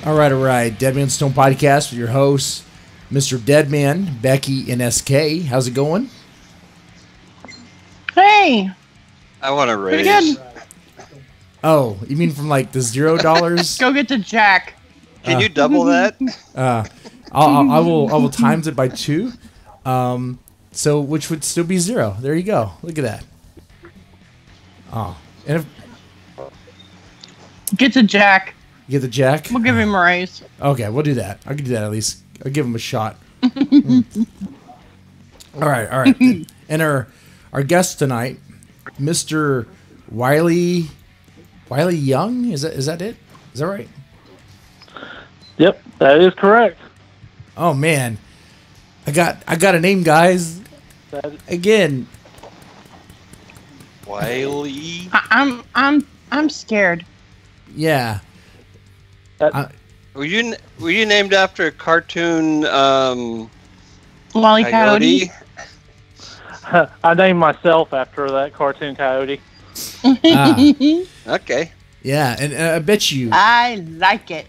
All right. Deadman Stone Podcast with your hosts, Mr. Deadman, Becky, and SK. How's it going? Hey. I want to raise. Pretty good. Oh, you mean from like the $0? Go get to Jack. Can you double that? I will times it by 2. So which would still be 0. There you go. Look at that. Oh, and if Get to Jack. you get the Jack. We'll give him a raise. Okay, we'll do that. I can do that at least. I'll give him a shot. All right. And our guest tonight, Mr. Wile E. Young. Is that it? Is that right? Yep, that is correct. Oh man, I got a name, guys. Again, Wile E. I'm scared. yeah. Were you named after a cartoon? Wile E Coyote. I named myself after that cartoon coyote. Okay. Yeah, and I bet you. I like it.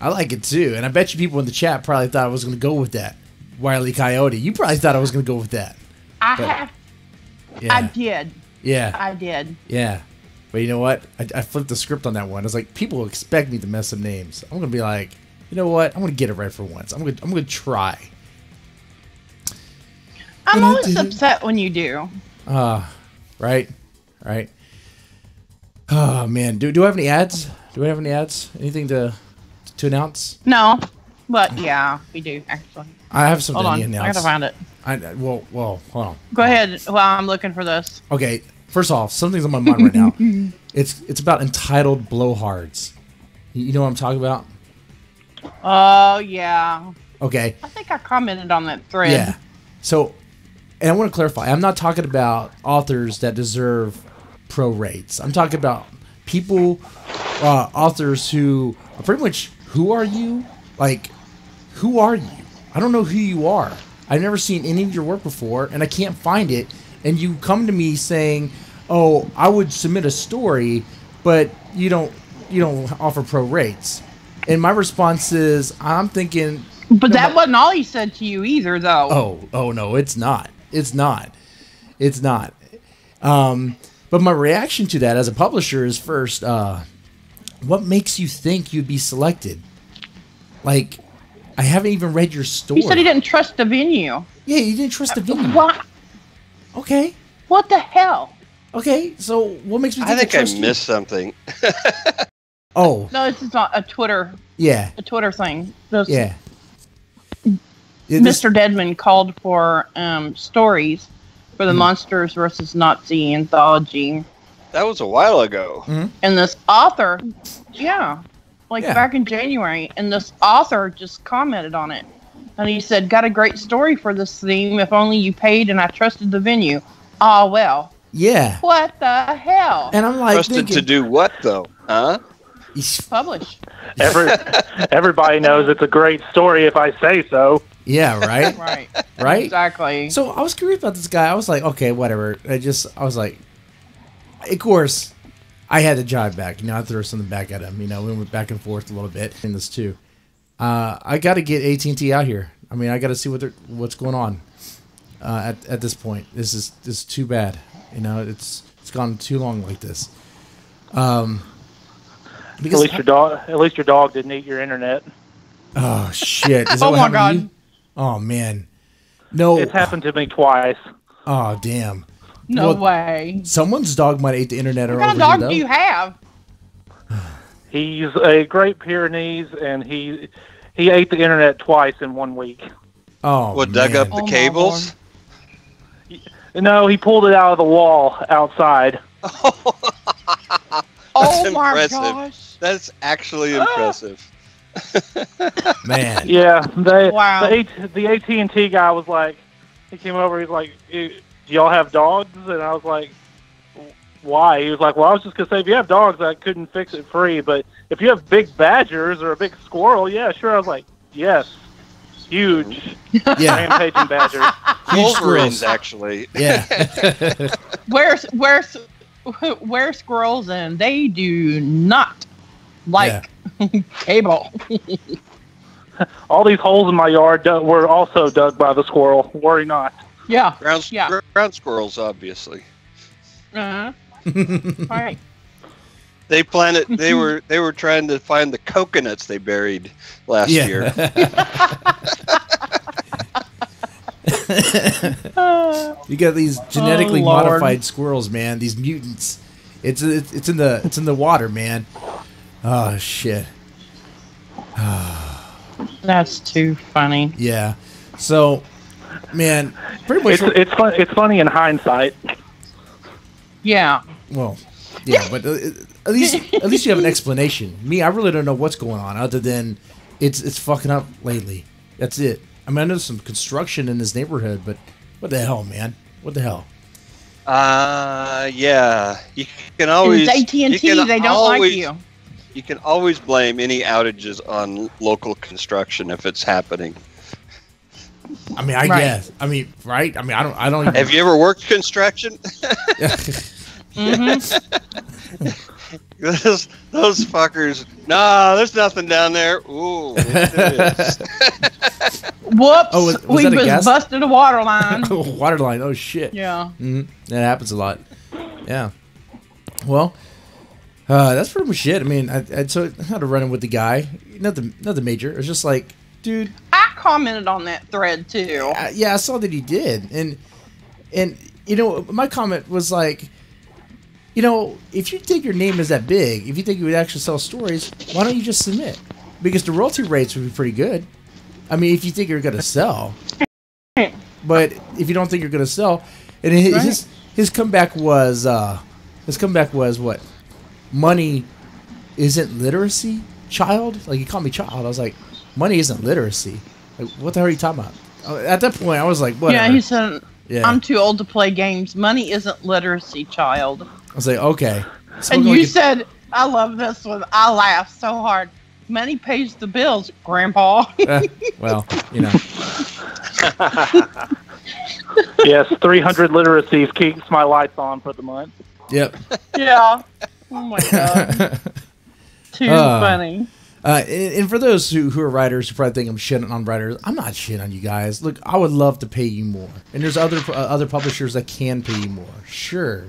I like it too, and I bet you people in the chat probably thought I was going to go with that. Wile E. Coyote. You probably thought I was going to go with that. I did. Yeah. I did. Yeah. But you know what? I flipped the script on that one. I was like, people expect me to mess up names. I'm going to be like, you know what? I'm going to get it right for once. I'm going to try. I'm always upset when you do. Right. Oh man, do I have any ads? Do we have any ads? Anything to announce? No, but yeah, we do actually. I have something Hold to on, announce. I gotta find it. Well, hold on. Go ahead while I'm looking for this. Okay, first off, something's on my mind right now. It's about entitled blowhards. You know what I'm talking about? Oh yeah. Okay. I think I commented on that thread. Yeah. So, and I want to clarify. I'm not talking about authors that deserve pro rates. I'm talking about people, authors who are pretty much, who are you? Like, who are you? I don't know who you are. I've never seen any of your work before, and I can't find it. And you come to me saying, "Oh, I would submit a story, but you don't offer pro rates." And my response is, I'm thinking, But that wasn't all he said to you either, though. Oh no, it's not. It's not. But my reaction to that as a publisher is first, what makes you think you'd be selected? Like, I haven't even read your story. He said he didn't trust the venue. Yeah, you didn't trust the venue. What? Okay. What the hell? Okay, so what makes me think I think I trust missed something. Oh. No, this is not a Twitter. Yeah. A Twitter thing. Yeah. Mr. Deadman called for stories for the Monsters vs. Nazi anthology. That was a while ago. Mm-hmm. And this author, back in January, and this author just commented on it. And he said, got a great story for this theme, if only you paid and I trusted the venue. Ah, well. Yeah. What the hell? And I'm like, Trusted to do what, though? Huh? Publish. Everybody knows it's a great story if I say so. Yeah, right? Right. Exactly. So I was curious about this guy. I was like, okay, whatever. I was like, of course, I had to jive back. I threw something back at him. We went back and forth a little bit in this too. I got to get AT&T out here. I mean, I got to see what's going on at this point. This is too bad. It's gone too long like this. Because at least your dog didn't eat your internet. Oh shit! Is that Oh what my happened to God! you? Oh man, no! It's happened to me twice. Oh damn! No way. Someone's dog might eat the internet. What kind of dog do you have? He's a Great Pyrenees, and he ate the internet twice in 1 week. Oh, What, dug up the cables? No, he pulled it out of the wall outside. Oh my impressive. gosh! That's actually impressive. Man. Yeah, Wow. the AT&T guy was like, he came over, he's like, do y'all have dogs? And I was like, why? He was like, well, I was just going to say, if you have dogs, I couldn't fix it free, but if you have big badgers or a big squirrel, yeah, sure. I was like, yes, huge rampaging badgers. Wolverines, actually. Yeah. We're squirrels and they do not like Cable. All these holes in my yard were also dug by the squirrel. Worry not. Yeah. Ground squirrels, obviously. Uh-huh. Right. They planted. They were trying to find the coconuts they buried last year. You got these genetically modified squirrels, man. These mutants. It's in the water, man. Oh shit. That's too funny. Yeah. So, man, pretty much it's funny in hindsight. Yeah. Well, yeah, but at least you have an explanation. Me, I really don't know what's going on other than it's fucking up lately. That's it. I mean, I know there's some construction in this neighborhood, but what the hell, man? What the hell? Yeah. You can always. It's AT&T. They don't like you. You can always blame any outages on local construction if it's happening. I mean, I guess. I mean, right? I mean, I don't. Even... Have you ever worked construction? Mm-hmm. Those fuckers. Nah, there's nothing down there. Ooh, it is. Whoops! Was we that a just busted a water line. Water line. Oh shit. Yeah. Mm-hmm. That happens a lot. Yeah. Well, that's pretty much it. I mean, I had to run in with the guy. Nothing major. It was just like, dude. I commented on that thread too. Yeah, I saw that he did, and you know, my comment was like, you know, if you think your name is that big, if you think you would actually sell stories, why don't you just submit? Because the royalty rates would be pretty good. I mean, if you think you're going to sell, but if you don't think you're going to sell, and his comeback was what? Money isn't literacy, child. Like, he called me child. I was like, money isn't literacy. Like, what the hell are you talking about? At that point, I was like, whatever. Yeah, he said, I'm too old to play games. Money isn't literacy, child. I was like, okay. So and you said, I love this one. I laughed so hard. Money pays the bills, Grandpa. Well, you know. Yes, 300 literacies keeps my lights on for the month. Yep. Yeah. Oh my god. Too funny. And for those who are writers who probably think I'm shitting on writers, I'm not shitting on you guys. Look, I would love to pay you more, and there's other publishers that can pay you more. Sure.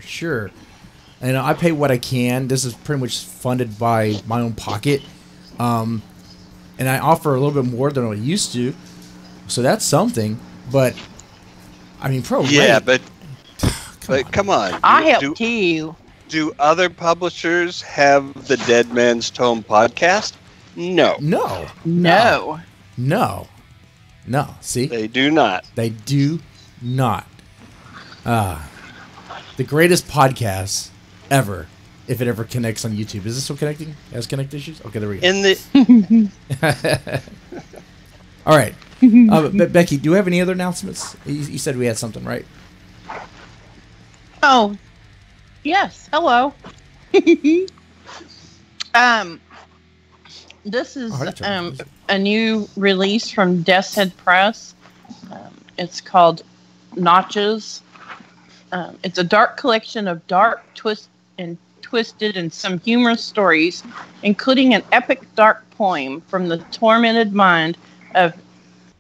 And I pay what I can. This is pretty much funded by my own pocket, and I offer a little bit more than I used to, so that's something. But I mean, but come on, I helped you. Do other publishers have the Deadman's Tome podcast? No. See? They do not. They do not. The greatest podcast ever, if it ever connects on YouTube. Is this still connecting? Has connect issues? Okay, there we go. All right. Becky, do you have any other announcements? You said we had something, right? Oh, yes. Hello. This is a new release from Death's Head Press. It's called Notches. It's a dark collection of dark, twisted, and some humorous stories, including an epic dark poem from the tormented mind of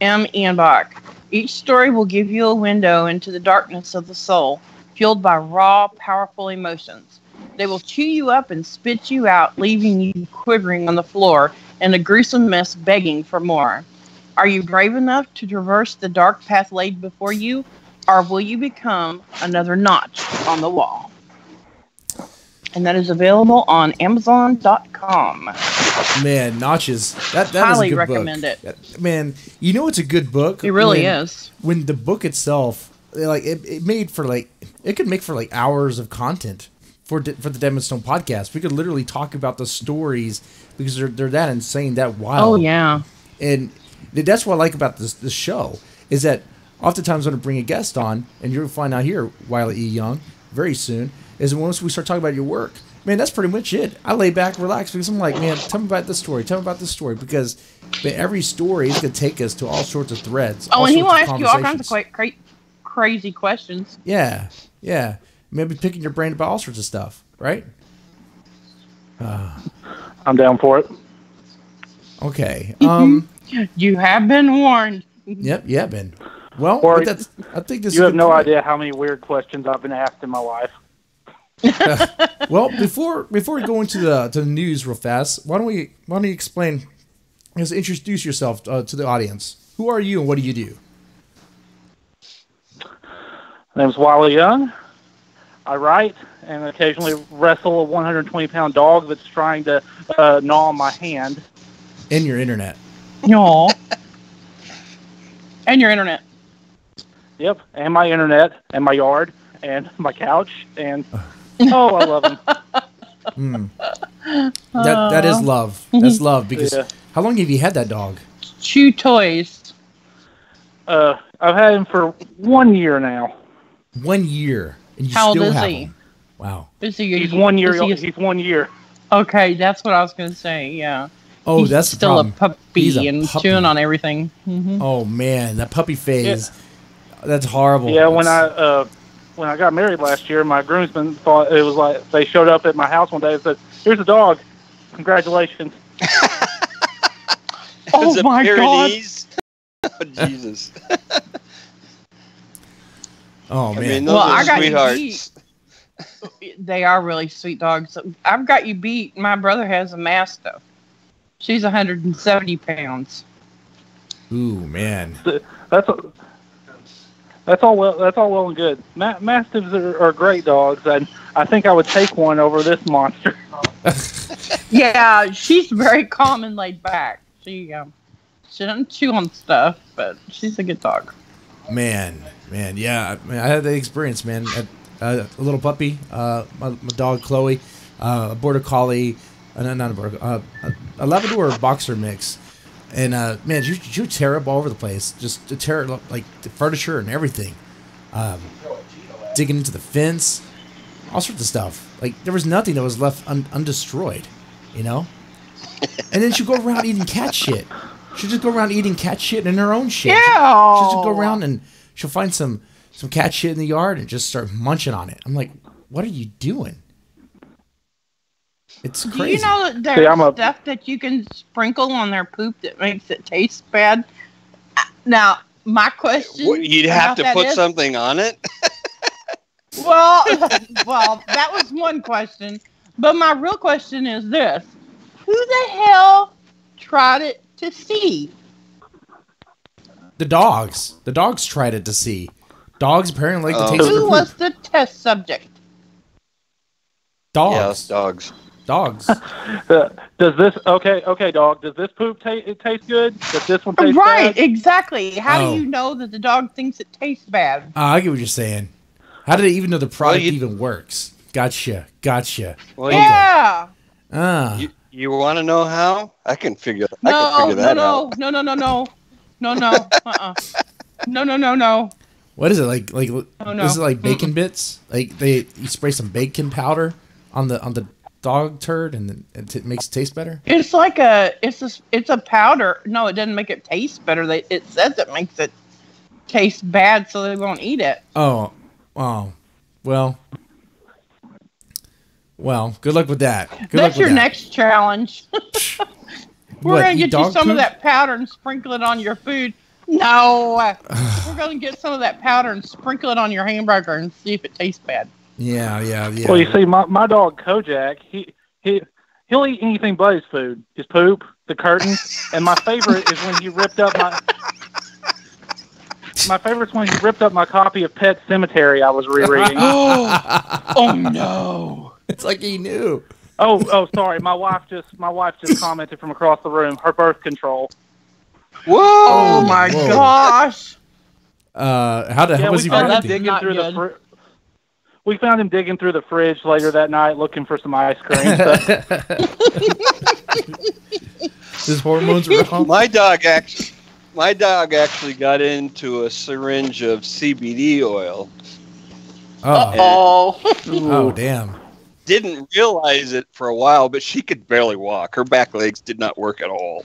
M. Ian Bach. Each story will give you a window into the darkness of the soul, fueled by raw, powerful emotions. They will chew you up and spit you out, leaving you quivering on the floor in a gruesome mess, begging for more. Are you brave enough to traverse the dark path laid before you, or will you become another notch on the wall? And that is available on Amazon.com. Man, Notches. That highly is a good recommend book. it. Man, you know it's a good book. It really is. When the book itself, like it made for like it could make for like hours of content for the Deadman Stone podcast. We could literally talk about the stories because they're that insane, that wild. Oh yeah. And that's what I like about this show is that oftentimes when I bring a guest on, and you'll find out here, Wile E. Young, very soon, is once we start talking about your work, man, that's pretty much it. I lay back, relax, because I'm like, man, tell me about this story. Tell me about this story, because every story is going to take us to all sorts of threads. Oh, and he will ask you all kinds of crazy questions. Yeah. Maybe picking your brain about all sorts of stuff, right? I'm down for it. Okay. You have been warned. Yep. Yeah, Ben. Well, Or that's. I think this. You is have a no good idea how many weird questions I've been asked in my life. Well, before we go into the news real fast, why don't you explain? Just introduce yourself to the audience. Who are you and what do you do? My name's Wile E. I write and occasionally wrestle a 120-pound dog that's trying to gnaw on my hand. And your internet. No. And your internet. Yep, and my internet, and my yard, and my couch, and oh, I love him. That is love. That's love because how long have you had that dog? Chew toys. I've had him for 1 year now. 1 year, and you How old still is have he? him. Wow. Is he? He's 1 year. is he He's 1 year. Okay, that's what I was going to say. Yeah. Oh, He's that's the still a problem. puppy He's a and puppy. chewing on everything. Mm-hmm. Oh man, that puppy phase. That's horrible. Yeah, when I got married last year, my groomsmen thought it was like they showed up at my house one day and said, "Here's a dog. Congratulations." Oh my God. Oh, Jesus. Oh man. I mean, those Well, are I got you sweethearts. They are really sweet dogs. I've got you beat. My brother has a Mastiff. She's 170 pounds. Ooh man. That's all well and good. Mastiffs are great dogs, and I think I would take one over this monster. Yeah, she's very calm and laid back. She doesn't chew on stuff, but she's a good dog. Man, yeah. I had the experience, man. A little puppy, my dog Chloe, a border collie, not a border, a Labrador boxer mix, and man, she would tear up all over the place, just to tear up like the furniture and everything, digging into the fence, all sorts of stuff. Like there was nothing that was left undestroyed, you know. And then she'd go around eating cat shit. She'd just go around eating cat shit in her own shit. Yeah. She'll just go around and she'll find some cat shit in the yard and just start munching on it. I'm like, what are you doing? It's crazy. Do you know that there's stuff that you can sprinkle on their poop that makes it taste bad? Now, my question... You'd have to put something on it? Well, that was one question. But my real question is this. Who the hell tried it to see? The dogs. The dogs tried it to see. Dogs apparently like the taste of Who poop. was the test subject? Dogs. Yes, dogs. Dogs. Does this okay, dog? Does this poop taste good? Does this one taste Right, bad? Exactly. How do you know that the dog thinks it tastes bad? I get what you're saying. How do they even know the product even works? Gotcha. Well, Yeah. You want to know how? I can figure that out. No. No. What is it like? no. Is it like bacon bits? Like you spray some bacon powder on the dog turd and then it makes it taste better? It's like it's a powder. No, it doesn't make it taste better. It says it makes it taste bad, so they won't eat it. Oh, well. Good luck with that. That's your next challenge. We're gonna get you some of that powder and sprinkle it on your food. No, we're gonna get some of that powder and sprinkle it on your hamburger and see if it tastes bad. Yeah. Well, you see, my dog Kojak, he'll eat anything but his food, his poop, the curtain, and my favorite is when he ripped up my favorite's when he ripped up my copy of Pet Sematary I was rereading. Oh no! It's like he knew. Oh, sorry. My wife just commented from across the room. Her birth control. Whoa! Oh my gosh! How was he reacting? We found him digging through the fridge later that night looking for some ice cream. His hormones were off. My dog actually got into a syringe of CBD oil. Oh, damn. Didn't realize it for a while, but she could barely walk. Her back legs did not work at all.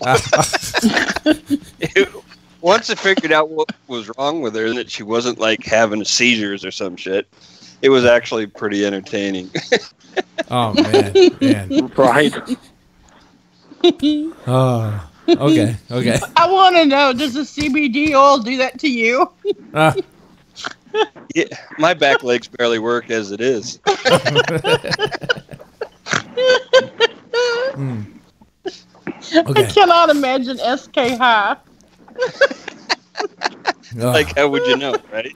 Once I figured out what was wrong with her and that she wasn't like having seizures or some shit, it was actually pretty entertaining. Oh, man. Right. Okay. I want to know, does the CBD oil do that to you? Yeah, my back legs barely work as it is. Okay. I cannot imagine SK high. Like, how would you know, right?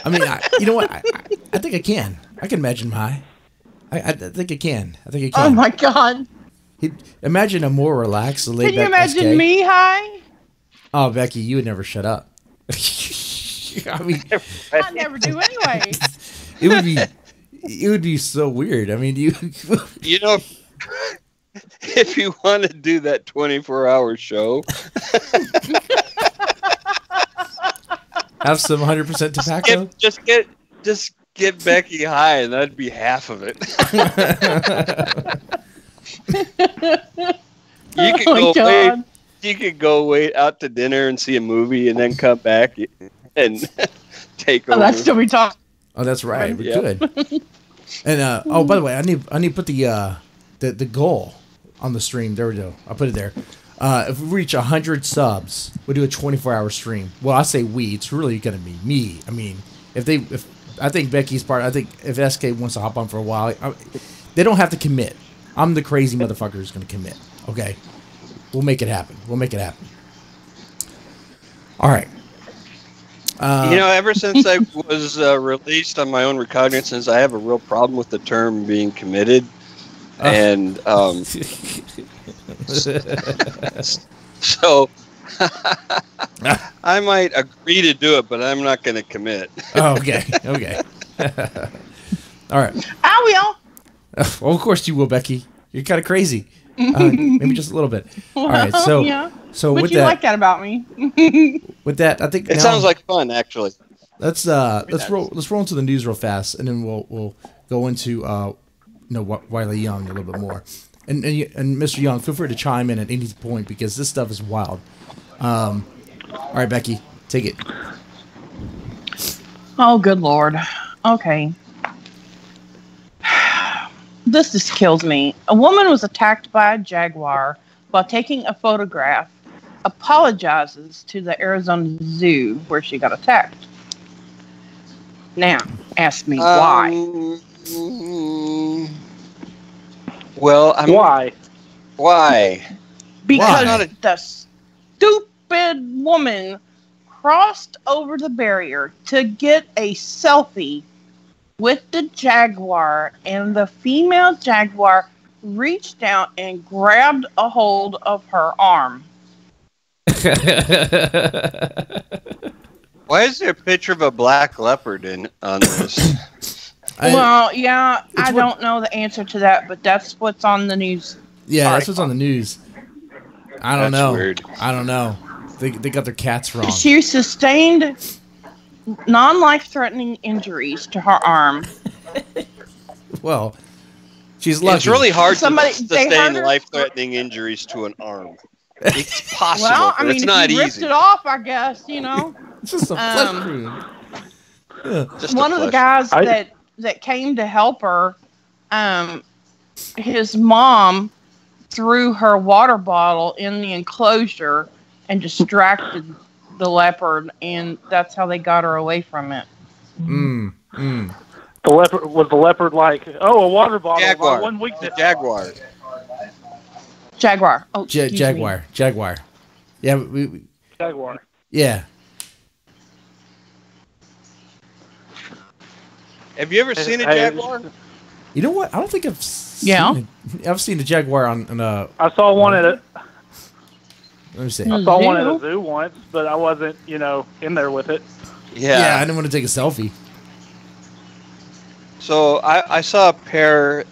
I mean, you know what? I think I can. I can imagine high. I think I can. Oh my god. Imagine a more relaxed, laid Can you back imagine SK. me high? Oh, Becky, you would never shut up. I mean, I never do anyway. it would be so weird. I mean, you know, if you want to do that 24-hour show, have some 100% tobacco. Just get Becky high, and that'd be half of it. You could go wait out to dinner and see a movie, and then come back and take over. That's still be talking. Oh, that's right. We could. And by the way, I need to put the goal on the stream. There we go. I'll put it there. If we reach 100 subs, we'll do a 24-hour stream. Well, I say we. It's really gonna be me. I mean, if I think Becky's part. I think if SK wants to hop on for a while, they don't have to commit. I'm the crazy motherfucker who's gonna commit. Okay, we'll make it happen. All right. Ever since I was released on my own recognizance, I have a real problem with the term being committed. And so I might agree to do it, but I'm not going to commit. Oh, okay. All right. I will. Well, of course you will, Becky. You're kind of crazy. Maybe just a little bit. All right. So, yeah. So would with you that, like that about me? With that, I think it sounds like fun, actually. Let's roll into the news real fast, and then we'll go into Wile E Young a little bit more. And Mr. Young, feel free to chime in at any point because this stuff is wild. All right, Becky, take it. Oh, good Lord. Okay. This just kills me. A woman was attacked by a jaguar while taking a photograph, apologizes to the Arizona Zoo where she got attacked. Now, ask me why. Well, why? Because the stupid woman crossed over the barrier to get a selfie with the jaguar, and the female jaguar reached out and grabbed a hold of her arm. Why is there a picture of a black leopard on this? I don't know the answer to that, but that's what's on the news. Yeah, article. That's what's on the news. I don't know. Weird. I don't know. They got their cats wrong. She sustained non-life-threatening injuries to her arm. Well, she's lucky. It's really hard to sustain life-threatening injuries to an arm. It's possible, well, but it's not easy. Ripped it off, I guess, It's just a flesh wound. Yeah. One of the guys that came to help her, his mom threw her water bottle in the enclosure and distracted the leopard, and that's how they got her away from it. The leopard like, a water bottle. Jaguar. 1 week. The jaguar. Jaguar. Oh, Jaguar. Jaguar. Yeah. Jaguar. Yeah. Have you ever seen a jaguar? You know what? I don't think I've seen I've seen a jaguar on I saw one at a. Let me see. I saw one at a zoo once, but I wasn't, in there with it. Yeah. I didn't want to take a selfie. So I saw a pair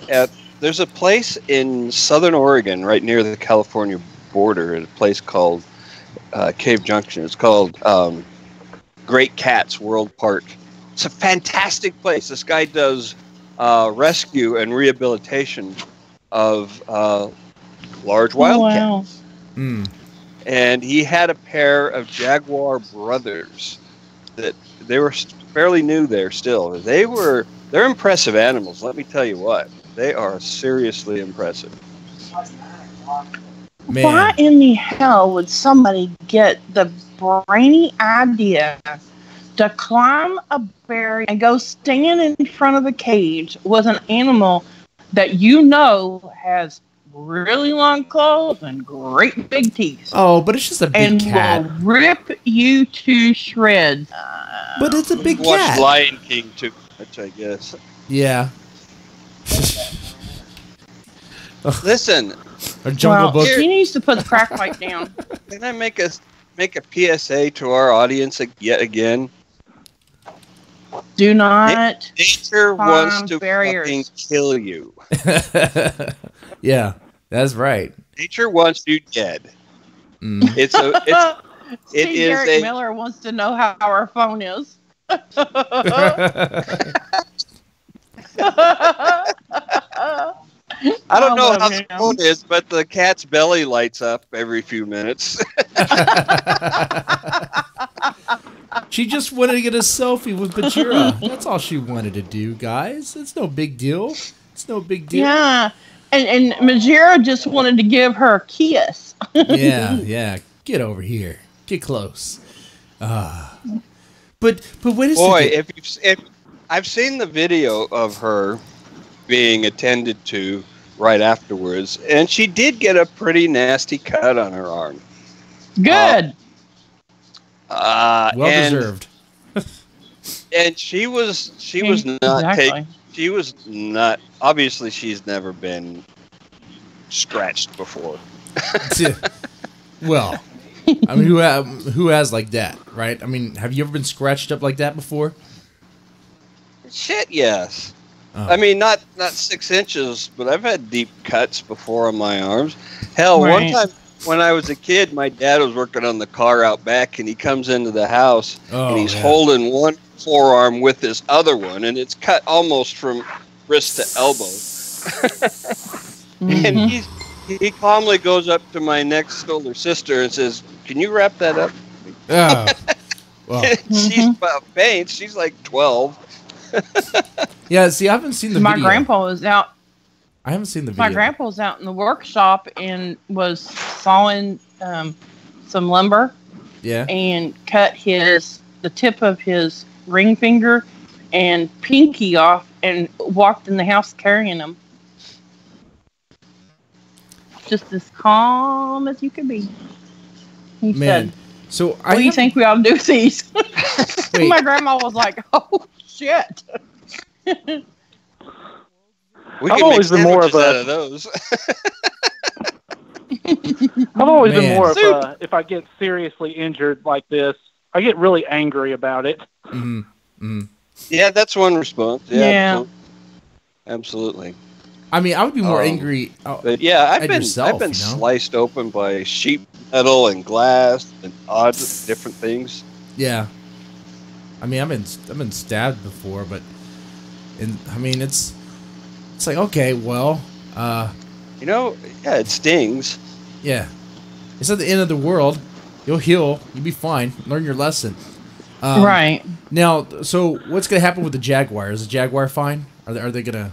there's a place in Southern Oregon, right near the California border, at a place called Cave Junction. It's called Great Cats World Park. It's a fantastic place. This guy does rescue and rehabilitation of large wildcats. Mm. And he had a pair of jaguar brothers that they were fairly new there still. They're impressive animals, let me tell you what. They are seriously impressive. Man. Why in the hell would somebody get the brainy idea to climb a barrier and go stand in front of a cage with an animal that you know has really long claws and great big teeth? Oh, but it's just a big cat. And will rip you to shreds. But it's a big Watch cat. Lion King too much, I guess. Yeah. Listen, Or Jungle Book. He needs to put the crack pipe down. can I make a PSA to our audience yet again? Do not. Nature wants to barriers. fucking kill you. Yeah, that's right. Nature wants you dead. Mm. It is Derek a Miller wants to know how our phone is. I don't know how him. the phone is, but the cat's belly lights up every few minutes. She just wanted to get a selfie with Bajira. That's all she wanted to do, guys. It's no big deal. It's no big deal. Yeah. And Majira just wanted to give her a kiss. Yeah. Get over here. Get close. But wait a Boy, second. if I've seen the video of her being attended to right afterwards, and she did get a pretty nasty cut on her arm. Good. Well deserved. And she was not she was not, obviously she's never been scratched before. Well, I mean, who has like that, right? I mean, have you ever been scratched up like that before? Shit, yes. Oh. I mean, not 6 inches, but I've had deep cuts before on my arms. Hell, one time when I was a kid, my dad was working on the car out back, and he comes into the house, and he's holding one forearm with his other one, and it's cut almost from wrist to elbow. And he calmly goes up to my next older sister and says, "Can you wrap that up?" Oh. Well. She's about faint. She's like 12. Yeah, see, I haven't seen the My video. grandpa was out. I haven't seen the video. My grandpa was out in the workshop and was sawing some lumber. Yeah. And cut the tip of his ring finger and pinky off and walked in the house carrying them. Just as calm as you could be. He said, so what do you think we ought to do with these? Wait. My grandma was like, oh, shit. We I've can always make been more of sandwiches a- out of those. I've always been Man. more of if I get seriously injured like this, I get really angry about it. Mm-hmm. Mm-hmm. Yeah, that's one response. Yeah. Absolutely. I mean, I would be more angry. But yeah, I've been yourself, sliced open by sheet metal and glass and odd different things. Yeah. I mean, I've been stabbed before, but I mean, it's like, okay, well, yeah, it stings. Yeah, it's not the end of the world. You'll heal. You'll be fine. Learn your lesson. Right. Now, so what's gonna happen with the Jaguar? Is the Jaguar fine? Are they gonna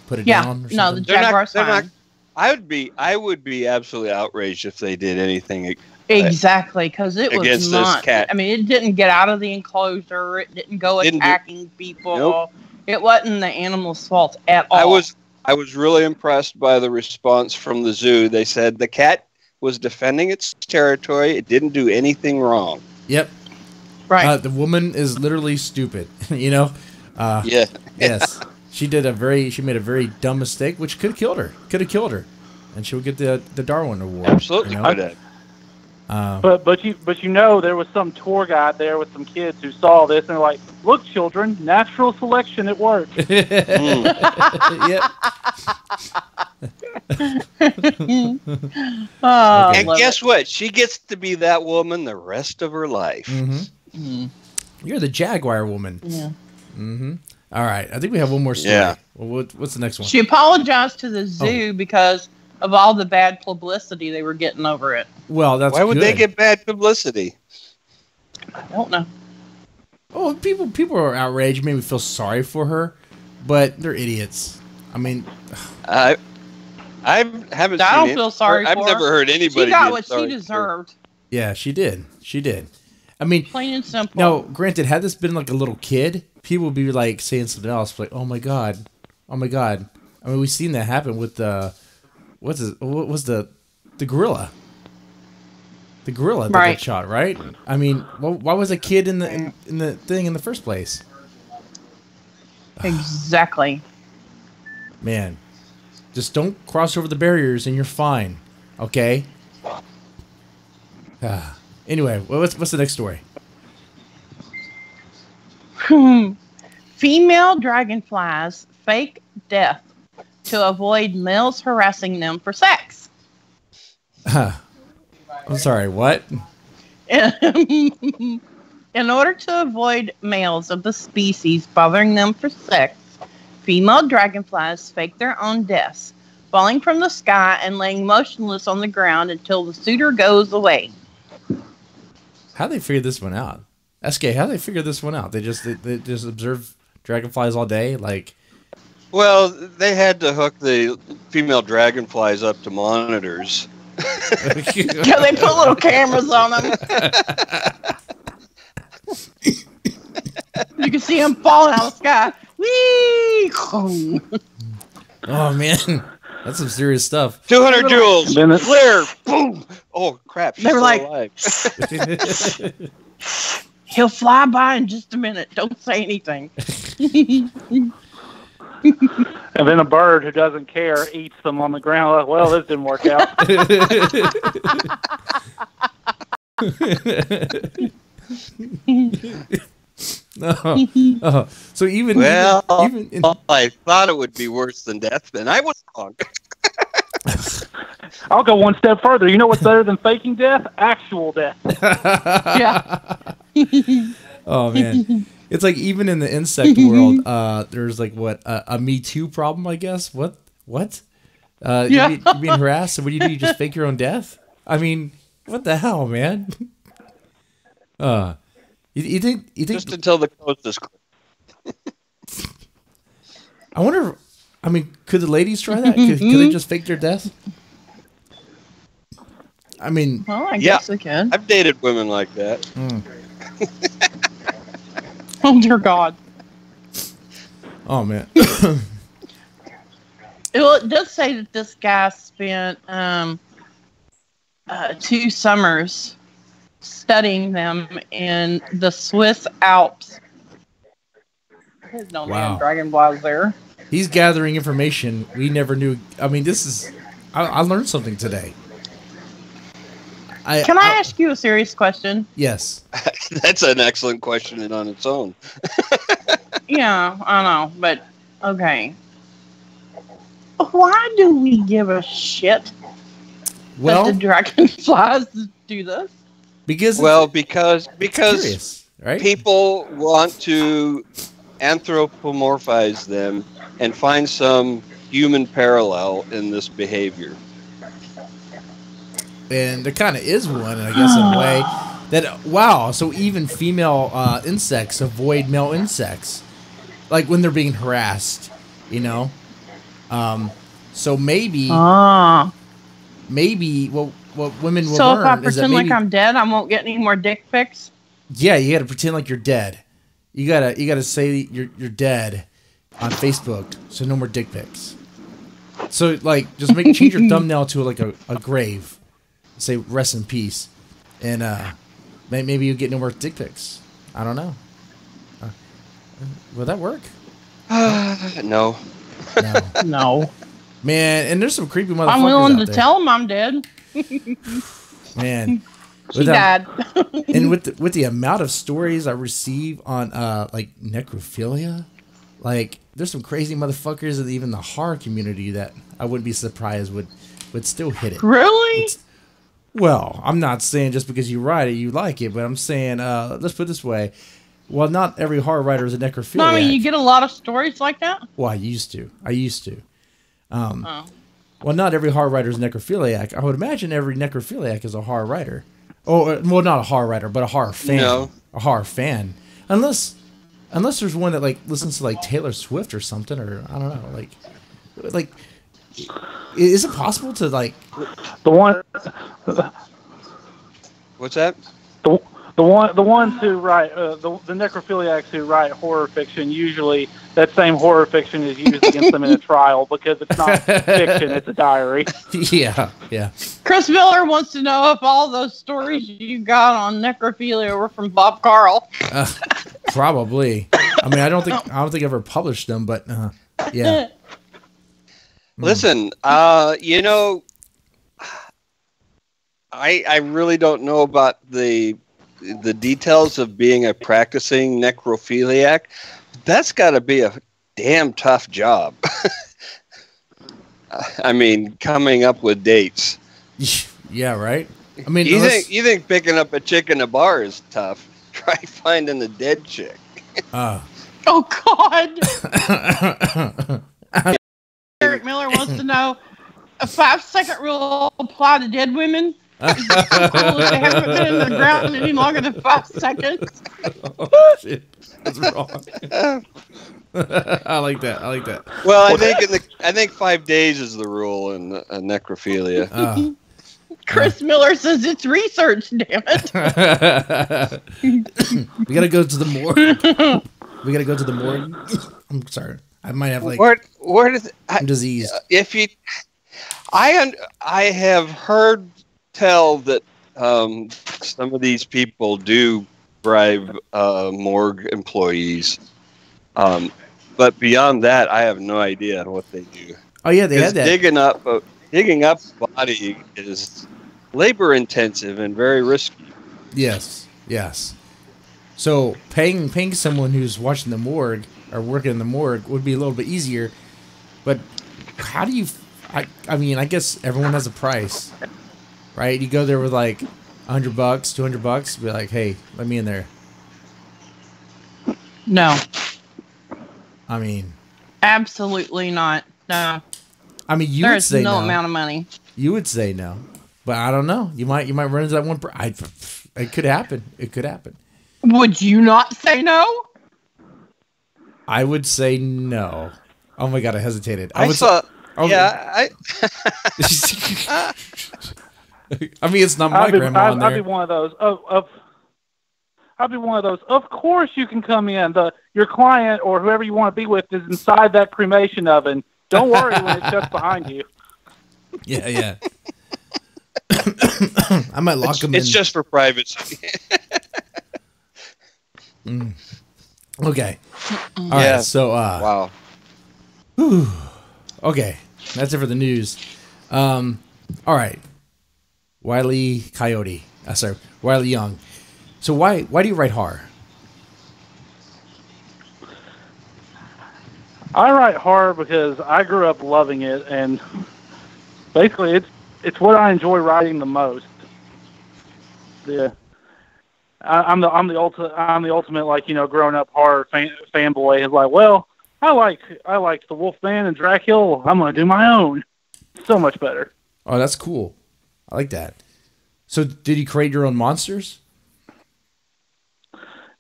put it down? Or something? No, the Jaguar's fine. I would be absolutely outraged if they did anything. Exactly, because it was against not. this cat. I mean, it didn't get out of the enclosure. It didn't go attacking people. Nope. It wasn't the animal's fault at all. I was really impressed by the response from the zoo. They said the cat was defending its territory. It didn't do anything wrong. Yep. Right. The woman is literally stupid. You know. Yeah. Yes. She made a very dumb mistake, which could have killed her. And she would get the Darwin Award. Absolutely. You know? Could have. But you know, there was some tour guide there with some kids who saw this and they're like, "Look, children, natural selection at work." Yep. And guess what? She gets to be that woman the rest of her life. Mm-hmm. Mm. You're the Jaguar woman. Yeah. Mm-hmm. All right. I think we have one more story. Yeah. Well, what's the next one? She apologized to the zoo because of all the bad publicity they were getting over it. Well, that's Why would good. they get bad publicity? I don't know. Oh, people are outraged. Made me feel sorry for her, but they're idiots. I mean, I haven't I seen don't it. feel sorry I've for never her. heard anybody. She got being what sorry she for her. deserved. Yeah, she did. She did. I mean, Plain and simple. now, granted, had this been like a little kid, people would be like saying something else, like, "Oh my god, oh my god." I mean, we've seen that happen with what was the gorilla? The gorilla that got shot, right? I mean, why was a kid in the thing in the first place? Exactly. Man, just don't cross over the barriers and you're fine, okay? Anyway, what's the next story? Female dragonflies fake death to avoid males harassing them for sex. I'm sorry, what? In order to avoid males of the species bothering them for sex, female dragonflies fake their own deaths, falling from the sky and laying motionless on the ground until the suitor goes away. How they figured this one out? SK, how they figure this one out? They just observe dragonflies all day, like. Well, they had to hook the female dragonflies up to monitors. Yeah, they put little cameras on them. You can see them falling out of the sky. Whee! Oh man, that's some serious stuff. 200 joules. Then Clear. Boom. Oh crap! They were like, alive. he'll fly by in just a minute. Don't say anything. And then a bird who doesn't care eats them on the ground. Like, well, this didn't work out. So even I thought it would be worse than death, and I was wrong. I'll go one step further. You know what's better than faking death? Actual death. Yeah. Oh man, it's like even in the insect world, there's like a Me Too problem, I guess. What? Yeah. You're being harassed, so what do? You just fake your own death? I mean, what the hell, man? You think Just until the coast is clear. I wonder. I mean, could the ladies try that? Could they just fake their death? I mean, Well, I guess they can. I've dated women like that. Oh dear God. Oh man. Well, it does say that this guy spent 2 summers studying them in the Swiss Alps. There's no damn dragonflies there. He's gathering information we never knew. I mean, this is. I learned something today. Can I ask you a serious question? Yes. That's an excellent question in on its own. Yeah, I know, but okay. Why do we give a shit that the dragonflies do this? Because curious, right? People want to anthropomorphize them and find some human parallel in this behavior. And there kind of is one, I guess, in a way. That so even female insects avoid male insects, like when they're being harassed, you know. So maybe what women will So if I learn is that pretend maybe, like I'm dead, I won't get any more dick pics. yeah, you got to pretend like you're dead. You gotta say you're dead on Facebook, so no more dick pics. So like, just change your thumbnail to like a grave, say rest in peace, and maybe you get no more dick pics. I don't know. Will that work? No. No. Man, and there's some creepy motherfuckers. I'm willing out to there. tell him I'm dead. Man, She died. and with the amount of stories I receive on like necrophilia, like there's some crazy motherfuckers in even the horror community that I wouldn't be surprised would still hit it. Really? Well, I'm not saying just because you write it you like it, but I'm saying let's put it this way. Well, not every horror writer is a necrophiliac. No, I mean, you get a lot of stories like that? Well, I used to. Well, not every horror writer is a necrophiliac. I would imagine every necrophiliac is a horror writer. Oh, well, not a horror writer, but a horror fan. No. A horror fan. Unless there's one that like listens to like Taylor Swift or something, or I don't know, like Is it possible to like The one, What's that? the ones who write the necrophiliacs who write horror fiction, usually that same horror fiction is used against them in a trial because it's not fiction, it's a diary. Yeah. Chris Miller wants to know if all those stories you got on necrophilia were from Bob Carl. Probably. I mean, I don't think I ever published them, but yeah. Listen, you know, I really don't know about the details of being a practicing necrophiliac. That's got to be a damn tough job. I mean, coming up with dates. Yeah, right. I mean, you think picking up a chick in a bar is tough? Try finding a dead chick. Oh God! Eric Miller wants to know: a 5-second rule apply to dead women? Is it so cool if they haven't been in the ground any longer than 5 seconds? Oh, shit. That's wrong. I like that. Well, I think 5 days is the rule in necrophilia. Chris Miller says it's research. Damn it! We gotta go to the morgue. I'm sorry. I might have like where does I'm diseased. If you, I have heard tell that some of these people do bribe morgue employees, but beyond that, I have no idea what they do. Oh yeah, they had that. Digging up body is labor intensive and very risky. Yes. So paying someone who's watching the morgue or working in the morgue would be a little bit easier, but how do you? I mean, I guess everyone has a price, right? You go there with like $100, $200, be like, hey, let me in there. No. I mean, absolutely not. No. I mean, you would say no. There's no amount of money. You would say no, but I don't know. You might run into that one. It could happen. Would you not say no? I would say no. Oh my God, I hesitated. I mean, it's not my grandma in there. I'd be one of those. I'd be one of those. Of course, you can come in. Your client or whoever you want to be with is inside that cremation oven. Don't worry when it shuts behind you. Yeah. I might lock them in. It's just for privacy. Okay. All right. So, wow. Whew. Okay, that's it for the news. All right. Wile E. Wile E. Young. So why do you write horror? I write horror because I grew up loving it, and basically it's what I enjoy writing the most. Yeah, I'm the ultimate, like, you know, growing up horror fanboy is like, well, I like the Wolfman and Dracula. I'm gonna do my own. So much better. Oh, that's cool. I like that. So did you create your own monsters?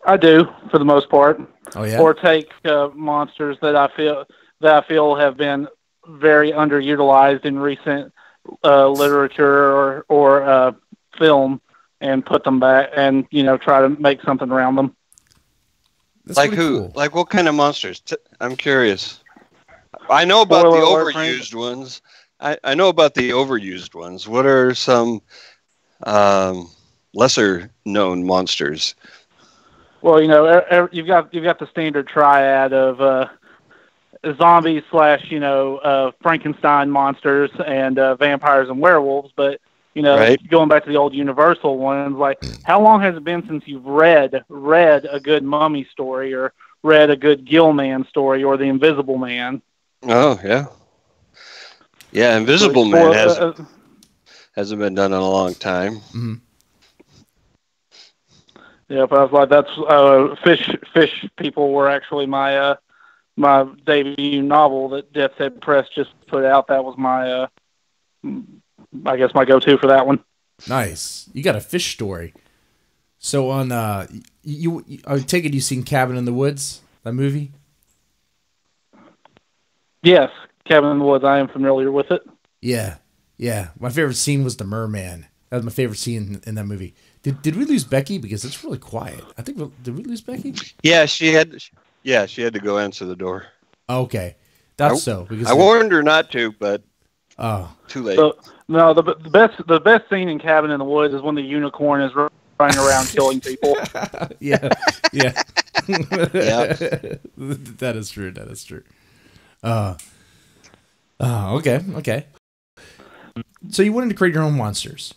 I do, for the most part. Oh yeah. Or take monsters that I feel have been very underutilized in recent literature or film, and put them back, and, you know, try to make something around them. That's like really who? Cool. Like what kind of monsters? I'm curious. I know about the overused ones. I know about the overused ones. What are some lesser known monsters? Well, you know, you've got the standard triad of zombies / you know, Frankenstein monsters and vampires and werewolves. But, you know, right. Going back to the old Universal ones, like, how long has it been since you've read a good Mummy story, or read a good Gilman story, or the Invisible Man? Oh yeah, yeah. Invisible Man hasn't been done in a long time. Mm-hmm. Yeah, but I was like, that's Fish People were actually my my debut novel that Death's Head Press just put out. That was my I guess my go-to for that one. Nice. You got a fish story. So on I take it you've seen Cabin in the Woods, that movie? Yes, Cabin in the Woods. I am familiar with it. Yeah, yeah. My favorite scene was the merman. That was my favorite scene in that movie. Did we lose Becky? Because it's really quiet. I think did we lose Becky? Yeah, she had. Yeah, she had to go answer the door. Okay, that's so. Because I warned her not to, but too late. So, no, the best scene in Cabin in the Woods is when the unicorn is running around killing people. Yeah. Yeah. That is true. That is true. Okay. So you wanted to create your own monsters.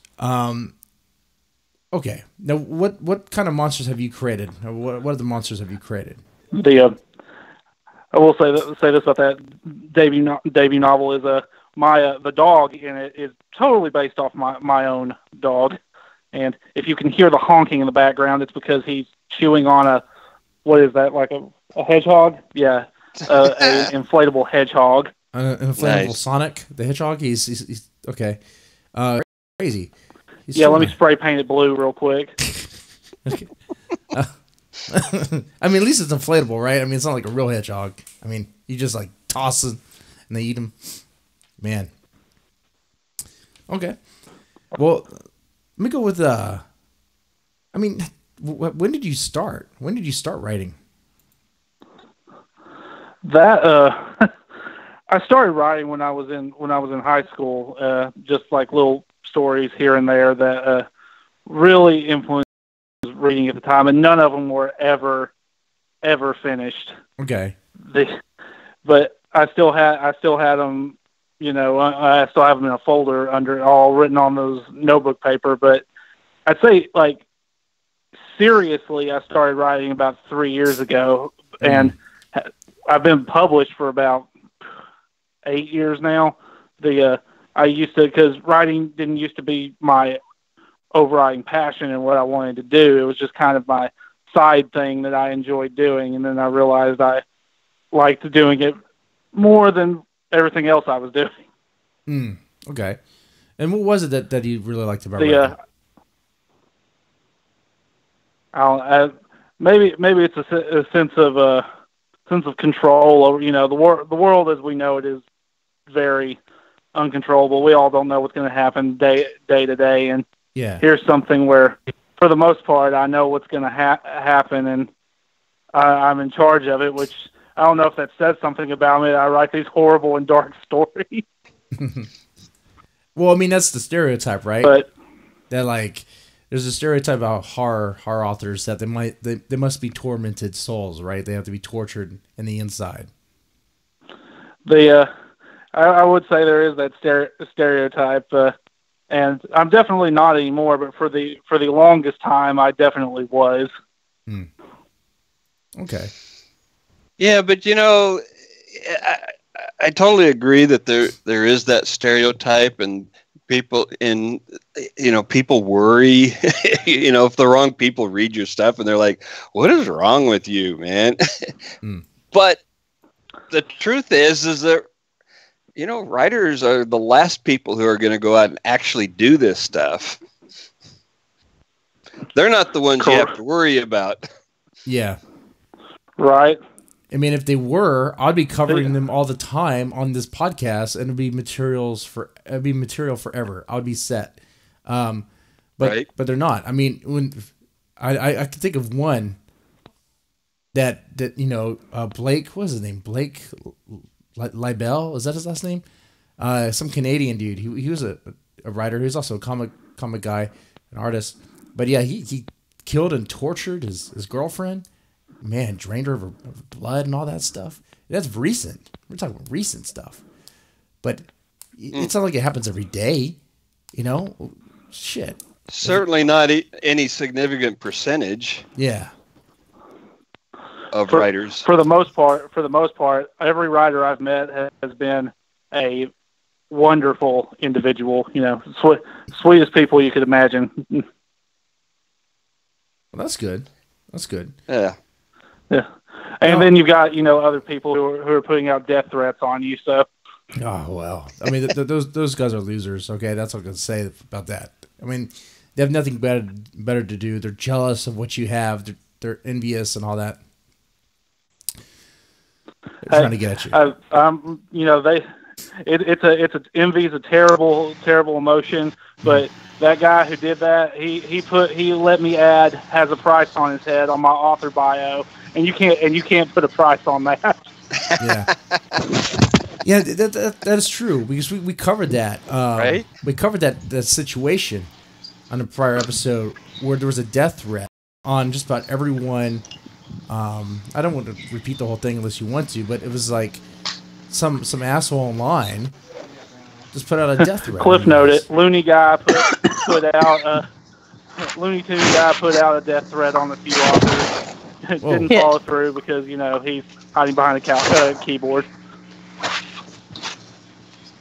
Okay. Now, what kind of monsters have you created? What other monsters have you created? I will say this about that debut novel is the dog in it is totally based off my own dog, and if you can hear the honking in the background, it's because he's chewing on what is that, like a hedgehog? Yeah, an inflatable hedgehog. An inflatable Sonic the Hedgehog. He's okay. Crazy. Let me spray paint it blue real quick. Okay. I mean, at least it's inflatable, right? I mean, it's not like a real hedgehog. I mean, you just like toss it and they eat them. Man. Okay. Well, let me go with I mean, when did you start? When did you start writing? That I started writing when I was in high school. Just like little stories here and there that really influenced reading at the time, and none of them were ever finished. Okay. But I still had them. You know, I still have them in a folder under all written on those notebook paper. But I'd say, like, seriously, I started writing about 3 years ago, and I've been published for about 8 years now. I used to, because writing didn't used to be my overriding passion and what I wanted to do. It was just kind of my side thing that I enjoyed doing, and then I realized I liked doing it more than everything else I was doing. Okay. And what was it that you really liked about writing? Maybe it's a sense of control over, you know, the world as we know it is very uncontrollable. We all don't know what's going to happen day to day, and here's something where, for the most part, I know what's going to happen, and I'm in charge of it, which I don't know if that says something about me. I write these horrible and dark stories. Well, I mean, that's the stereotype, right? But that, like, there's a stereotype about horror authors that they must be tormented souls, right? They have to be tortured in the inside. I would say there is that stereotype, and I'm definitely not anymore. But for the longest time, I definitely was. Okay. Yeah, but you know, I totally agree that there is that stereotype, and people worry, you know, if the wrong people read your stuff and they're like, "What is wrong with you, man?" But the truth is that, you know, writers are the last people who are going to go out and actually do this stuff. They're not the ones you have to worry about. Yeah. Right. I mean, if they were, I'd be covering them all the time on this podcast, and it'd be material forever. I would be set. But they're not. I mean, when I can think of one that you know, Blake, what was his name? Blake Libel, is that his last name? Some Canadian dude. He was a writer. He was also a comic guy, an artist. But yeah, he killed and tortured his girlfriend. Man, drained her of blood and all that stuff. That's recent. We're talking about recent stuff. But it's not like it happens every day, you know? Shit. Certainly not any significant percentage. Yeah. Of writers. For the most part, every writer I've met has been a wonderful individual, you know, sweetest people you could imagine. Well, that's good. That's good. Yeah. Yeah, and then you've got, you know, other people who are putting out death threats on you. So, oh well, I mean, those guys are losers. Okay, that's what I'm gonna say about that. I mean, they have nothing better to do. They're jealous of what you have. They're envious and all that. They're trying to get at you. You know, envy's a terrible, terrible emotion. But that guy who did that, he let me add has a price on his head on my author bio, and you can't put a price on that. Yeah. Yeah, that is true, because we covered that. Right? We covered that situation on a prior episode where there was a death threat on just about everyone. I don't want to repeat the whole thing unless you want to, but it was like some asshole online just put out a death threat. Cliff note it. Looney guy put out Looney Tune guy put out a death threat on a few authors. It didn't follow through because, you know, he's hiding behind a keyboard.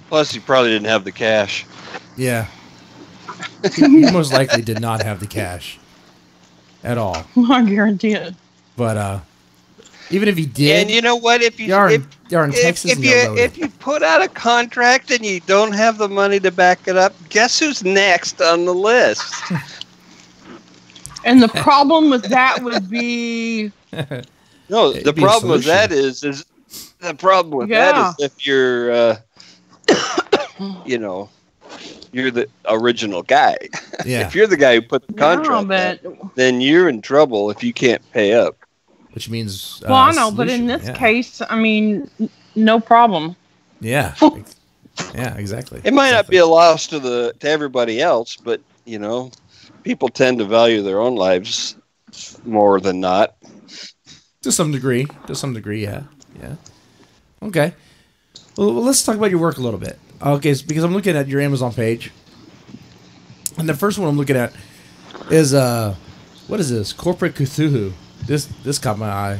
Plus, he probably didn't have the cash. Yeah. He most likely did not have the cash at all. I guarantee it. But even if he did, and you know what? If you are in Texas, if you put out a contract and you don't have the money to back it up, guess who's next on the list? And the problem with that would be no. The problem with that is the problem with that is if you're you know, you're the original guy. Yeah. If you're the guy who put the contract out, then you're in trouble if you can't pay up. Which means... well, I know, but in this case, I mean, no problem. Yeah. Yeah, exactly. It might not be a loss to everybody else, but, you know, people tend to value their own lives more than not. To some degree, yeah. Yeah. Okay. Well, let's talk about your work a little bit. Okay, because I'm looking at your Amazon page, and the first one I'm looking at is what is this? Corporate Cthulhu. This caught my eye.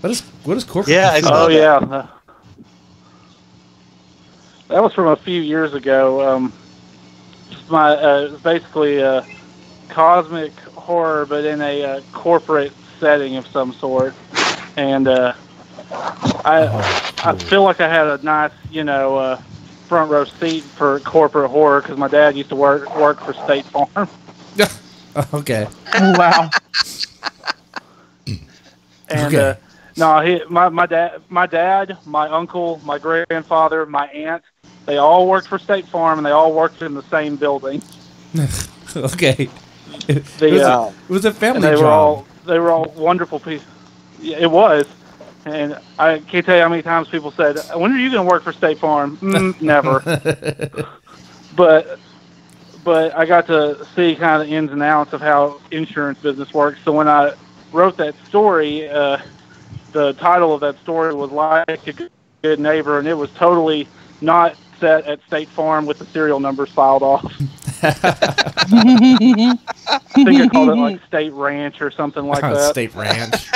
What is corporate? Yeah, Cthulhu? Oh yeah, that was from a few years ago. Basically cosmic horror, but in a corporate setting of some sort, and I feel like I had a nice, you know, front row seat for corporate horror because my dad used to work for State Farm. Okay. Oh, wow. And okay. No, my dad, my uncle, my grandfather, my aunt, they all worked for State Farm, and they all worked in the same building. Okay. It was a family job. They were all wonderful people. Yeah, it was. And I can't tell you how many times people said, "When are you going to work for State Farm?" Never. But I got to see kind of the ins and outs of how insurance business works. So when I wrote that story, the title of that story was Like a Good Neighbor, and it was totally not set at State Farm with the serial numbers filed off. I think I called it like State Ranch or something like that. State Ranch.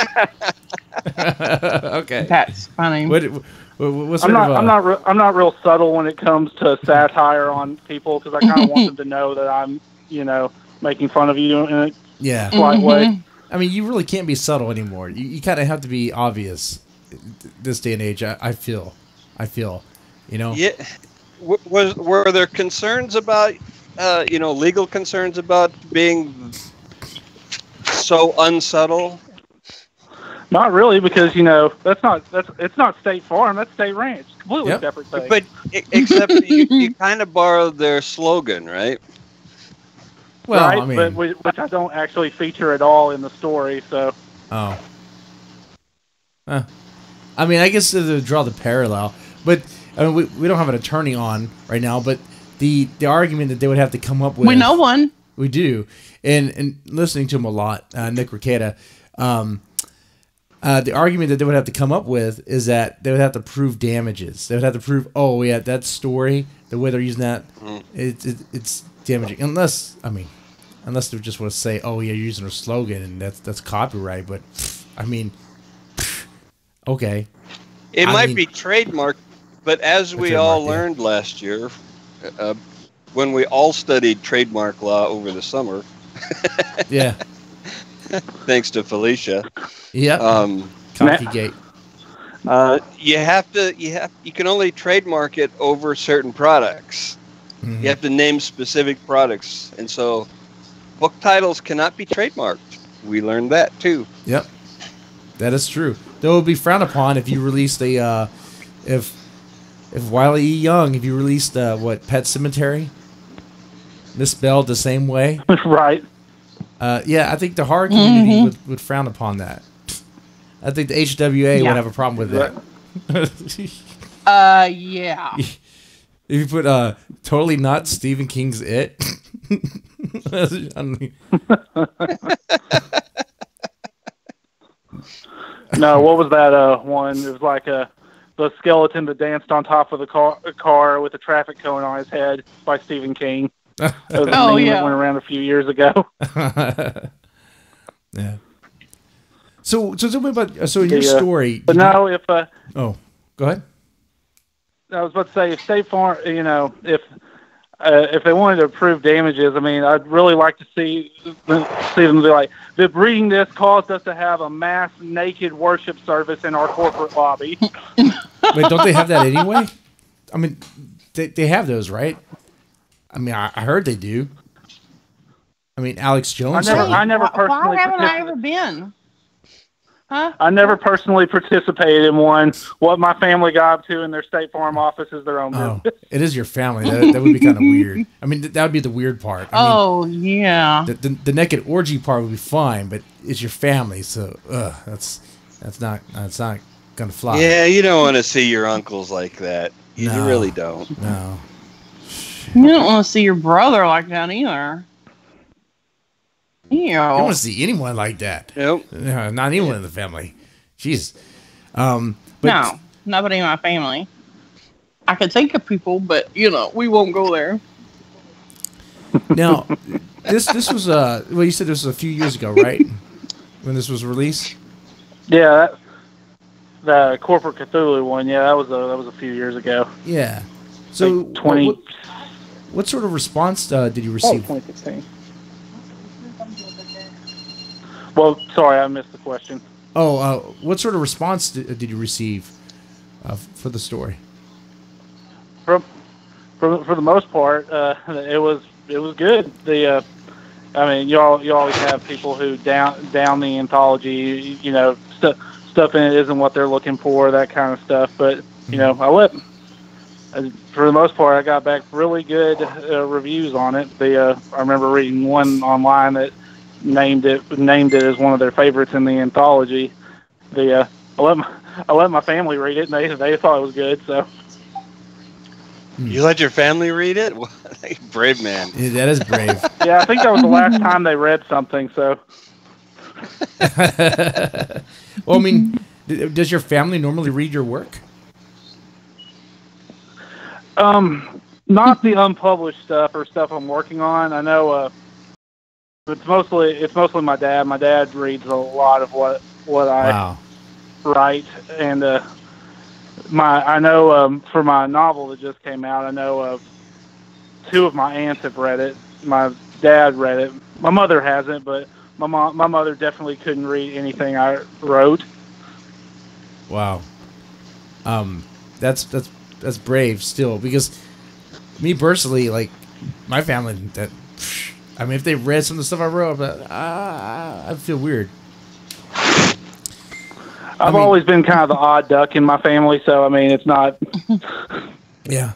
Okay, that's funny. I'm not real subtle when it comes to satire on people because I kind of want them to know that I'm, you know, making fun of you in a slight way. I mean, you really can't be subtle anymore. You kind of have to be obvious this day and age. I feel, you know. Yeah. Were there concerns about, you know, legal concerns about being so unsubtle? Not really, because, you know, it's not State Farm, that's State Ranch. Completely separate thing. But except you kind of borrowed their slogan, right? Well, right, I mean, which I don't actually feature at all in the story. So. Oh. I mean, I guess to draw the parallel, but I mean, we don't have an attorney on right now, but the argument that they would have to come up with. We know one. We do, and listening to him a lot, Nick Ricada. The argument that they would have to come up with is that they would have to prove damages. They would have to prove, oh yeah, that story, the way they're using that, it's damaging. Unless they just want to say, oh yeah, you're using a slogan and that's copyright. But I mean, okay, it might be trademarked. But as we all learned last year, when we all studied trademark law over the summer, yeah. Thanks to Felicia. Yeah. Copygate. You can only trademark it over certain products. Mm-hmm. You have to name specific products, and so book titles cannot be trademarked. We learned that too. Yep. That is true. Though it would be frowned upon if you released a if Wile E. Young, if you released what, Pet Cemetery, misspelled the same way. Right. Yeah, I think the horror community would frown upon that. I think the HWA would have a problem with that. Yeah. If you put totally not Stephen King's It. No, what was that one? It was like the skeleton that danced on top of the car with the traffic cone on his head by Stephen King. That was a meme that went around a few years ago. Yeah. So tell me about in your story. But now, if go ahead. I was about to say, if State Farm, if they wanted to approve damages, I mean, I'd really like to see them be like, the breeding this caused us to have a mass naked worship service in our corporate lobby. Wait, don't they have that anyway? I mean, they have those, right? I mean, I heard they do. I mean, Alex Jones. I never personally. Why haven't I ever been? Huh? I never personally participated in one. What my family got up to in their State Farm office is their own business. It is your family. That would be kind of weird. I mean, that would be the weird part. I mean, yeah. The naked orgy part would be fine, but it's your family, so that's not gonna fly. Yeah, you don't want to see your uncles like that. You really don't. No. You don't want to see your brother like that either. You don't want to see anyone like that. Nope. No, not anyone in the family. Jeez. No, nobody in my family. I could think of people, but we won't go there. Now, this was you said this was a few years ago, right? When this was released. Yeah, the corporate Cthulhu one. Yeah, that was a few years ago. Yeah. So like 20. What sort of response did you receive? 2016. Well, sorry, I missed the question. Oh, what sort of response did you receive for the story? For the most part, it was good. I mean, you always have people who down the anthology, stuff in it isn't what they're looking for, that kind of stuff. But for the most part, I got back really good reviews on it. I remember reading one online that named it as one of their favorites in the anthology. I let my family read it, and they thought it was good. So you let your family read it? Brave man. Yeah, that is brave. Yeah, I think that was the last time they read something. So. Well, I mean, does your family normally read your work? Not the unpublished stuff or stuff I'm working on. I know. It's mostly my dad. My dad reads a lot of what I write, and I know for my novel that just came out, I know two of my aunts have read it. My dad read it. My mother hasn't, but my mother definitely couldn't read anything I wrote. Wow. That's brave still, because me personally, like my family, I mean, if they read some of the stuff I wrote, I'd feel weird. I've always been kind of the odd duck in my family, so I mean, it's not. Yeah.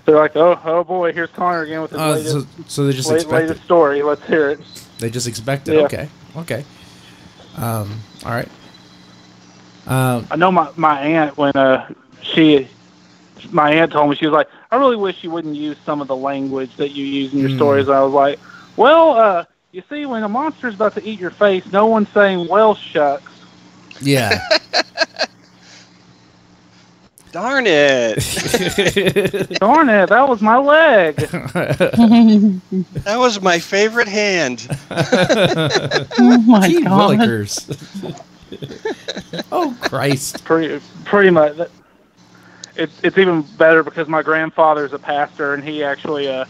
They're like, oh boy, here's Connor again with his latest. So they just expect latest story. Let's hear it. They just expect it. Yeah. Okay. All right. I know my aunt when my aunt told me, she was like, I really wish you wouldn't use some of the language that you use in your stories. And I was like, well, you see, when a monster's about to eat your face, no one's saying, well, shucks. Yeah. Darn it. Darn it, that was my leg. That was my favorite hand. Oh, my Gee God. willikers. Oh, Christ. Pretty much. It's even better because my grandfather's a pastor, and he actually read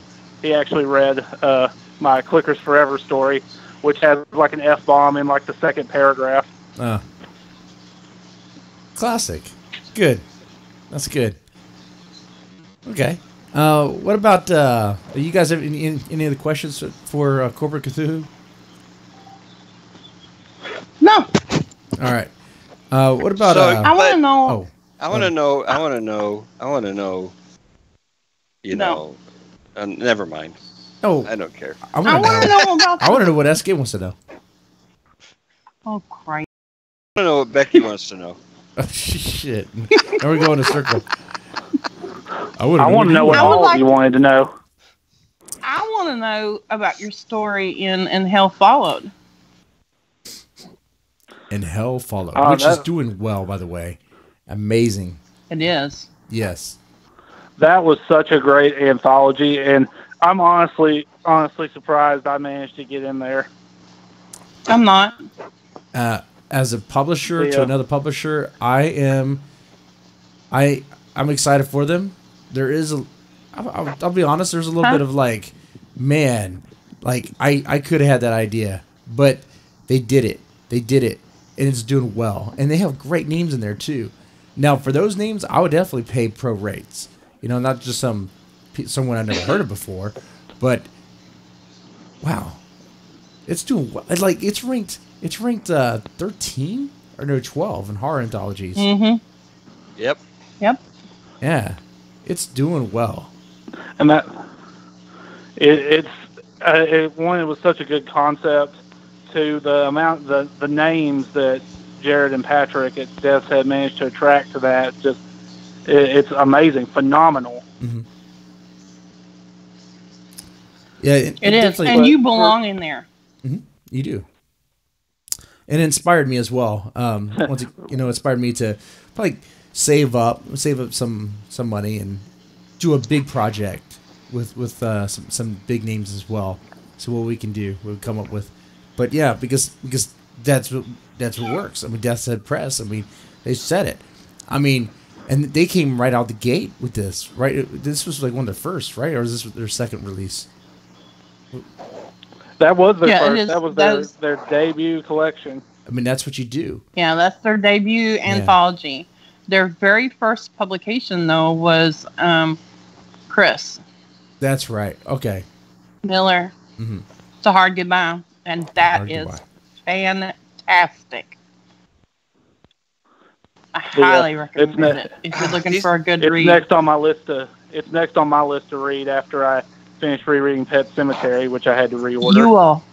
my Clickers Forever story, which has like an F-bomb in like the second paragraph. Classic. Good. That's good. Okay. What about you guys have any other questions for Corporate Cthulhu? No. All right. What about? I want to know. Oh, I want to know. I want to know. I want to know. You know. Never mind. oh, I don't care. I I want want to to know. know about. I want to know what SK wants to know. Oh Christ! I want to know what Becky wants to know. Oh, shit. Now we're going in a circle. I want to know what all of you wanted to know. I want to know about your story in Hell Followed. And Hell Followed, which is doing well, by the way. Amazing. It is. Yes. That was such a great anthology, and I'm honestly surprised I managed to get in there. I'm not. As a publisher to another publisher, I'm excited for them. There is I'll be honest, there's a little bit of like, man, like I could have had that idea, but they did it. And it's doing well. And they have great names in there too. Now, for those names, I would definitely pay pro rates. You know, not just someone I've never heard of before, but wow, it's doing well. Like it's ranked 13 or no 12 in horror anthologies. Mm-hmm. Yep. Yeah, it's doing well. And that it was such a good concept. To the amount the names that Jared and Patrick at Death's Head managed to attract to that, just it's amazing, phenomenal. Mm-hmm. Yeah, it is, and you belong in there. Mm-hmm. You do. And it inspired me as well. Inspired me to probably save up some money and do a big project with some big names as well. So what we can do, we'll come up with. But yeah, because that's what works. I mean, Death's Head Press. I mean, they said it. I mean, and they came right out the gate with this. Right, this was like one of their first, right, or is this their second release? That was their first. That was their debut collection. I mean, that's what you do. Yeah, that's their debut anthology. Their very first publication, though, was Chris. That's right. Okay. Miller. Mm-hmm. It's a Hard Goodbye. And that is fantastic. I highly recommend it if you're looking for a good read. It's next on my list to read after I finish rereading Pet Sematary, which I had to reorder. You will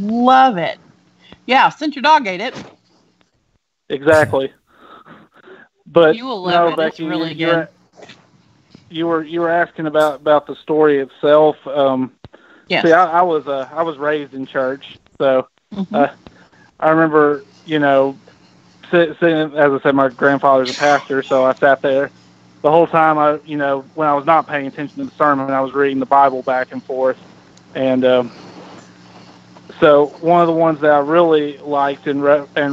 love it. Yeah, since your dog ate it. Exactly. But you will love it. Becky, it's really good. You were asking about the story itself. Yes. See, I was raised in church, so I remember, sitting, as I said, my grandfather's a pastor, so I sat there the whole time. When I was not paying attention to the sermon, I was reading the Bible back and forth, and so one of the ones that I really liked and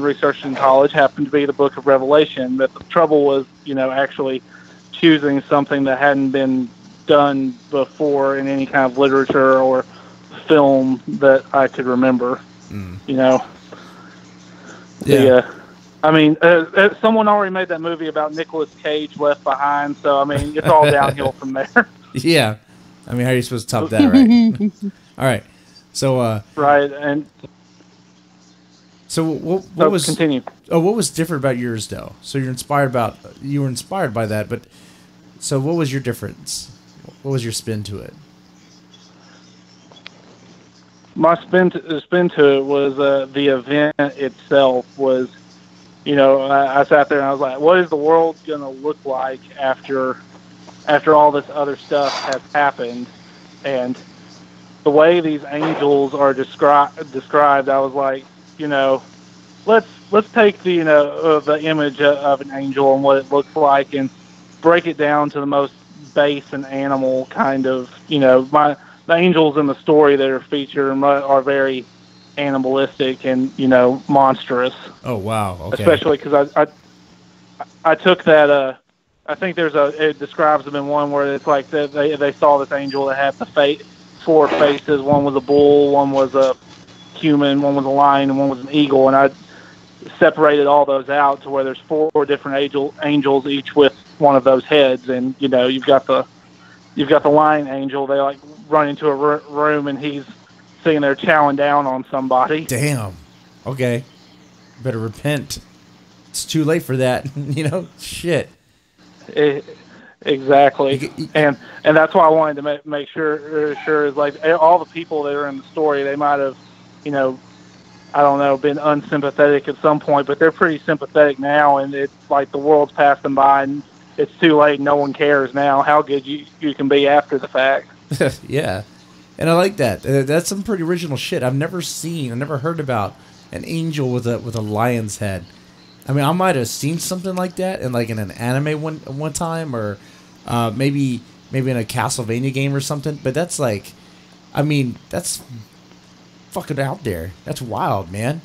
researched in college happened to be the Book of Revelation. But the trouble was, actually choosing something that hadn't been done before in any kind of literature or film that I could remember. Yeah. I mean, someone already made that movie about Nicolas Cage, Left Behind, so I mean, it's all downhill from there. Yeah. I mean, how are you supposed to top that, right? All right. So right, and so what was continue? Oh, what was different about yours though? So you were inspired by that, but so what was your difference? What was your spin to it? My spin to it was the event itself was, I sat there and I was like, what is the world going to look like after all this other stuff has happened? And the way these angels are described, I was like, let's take the image of an angel and what it looks like and break it down to the most base and animal kind of, the angels in the story that are featured are very animalistic and, monstrous. Oh, wow. Okay. Especially because I took that, I think it describes them in one where it's like they saw this angel that had four faces. One was a bull, one was a human, one was a lion, and one was an eagle. And I separated all those out to where there's four different angels, each with one of those heads. And you've got the lion angel. They like run into a room and he's sitting there chowing down on somebody. Damn. Okay. Better repent. it's too late for that. You know, shit. Exactly, and that's why I wanted to make sure is like all the people that are in the story, they might have, you know, I don't know, been unsympathetic at some point, but they're pretty sympathetic now, and it's like the world's passing by, and it's too late. No one cares now how good you can be after the fact. Yeah, and I like that. That's some pretty original shit. I've never heard about an angel with a lion's head. I mean, I might have seen something like that in an anime one time, or maybe in a Castlevania game or something. But that's like, I mean, that's fucking out there. That's wild, man.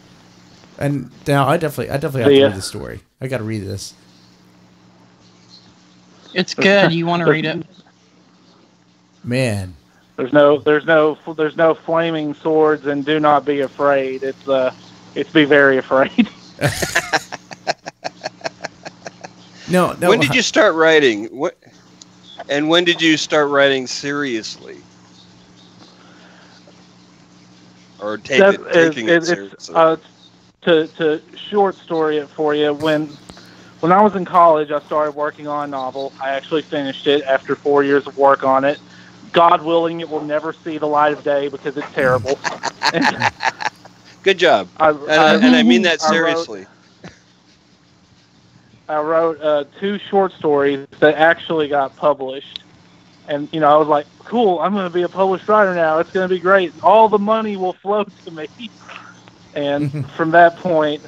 And now I definitely have to read the story. I got to read this. It's good. You want to read it, man? There's no flaming swords, and do not be afraid. It's be very afraid. No. When did you start writing? And when did you start writing seriously? Or taking it seriously? To short story it for you. When I was in college, I started working on a novel. I actually finished it after 4 years of work on it. God willing, it will never see the light of day because it's terrible. Good job. And I mean that seriously. I wrote 2 short stories that actually got published. And, you know, I was like, cool, I'm going to be a published writer now. It's going to be great. All the money will flow to me. And from that point,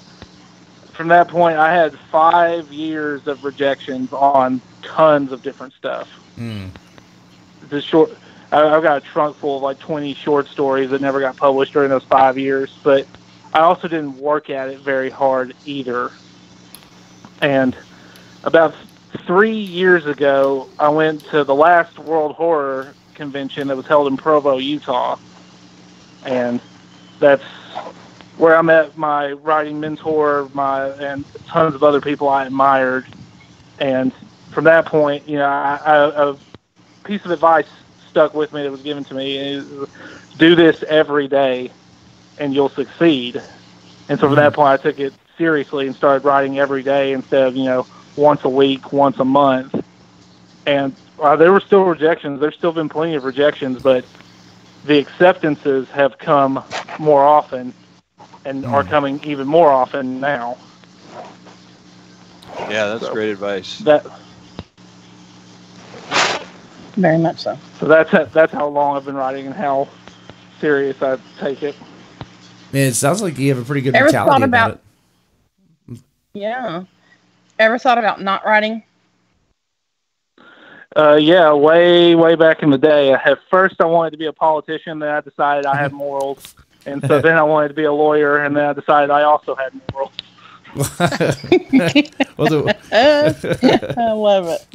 I had 5 years of rejections on tons of different stuff. I've got a trunk full of like 20 short stories that never got published during those 5 years, but I also didn't work at it very hard either. And about 3 years ago, I went to the last World Horror Convention that was held in Provo, Utah. And that's where I met my writing mentor, and tons of other people I admired. And from that point, you know, a piece of advice stuck with me that was given to me is, do this every day and you'll succeed. And so from that point, I took it seriously and started writing every day instead of, you know, once a week, once a month. And there were still rejections. There's still been plenty of rejections, but the acceptances have come more often and are coming even more often now. Yeah, that's great advice. Very much so. So that's how long I've been writing and how serious I take it. Man, it sounds like you have a pretty good mentality about it. Yeah. Ever thought about not writing? Yeah, way back in the day. At first, I wanted to be a politician. Then I decided I had morals, and so then I wanted to be a lawyer. And then I decided I also had morals. I love it.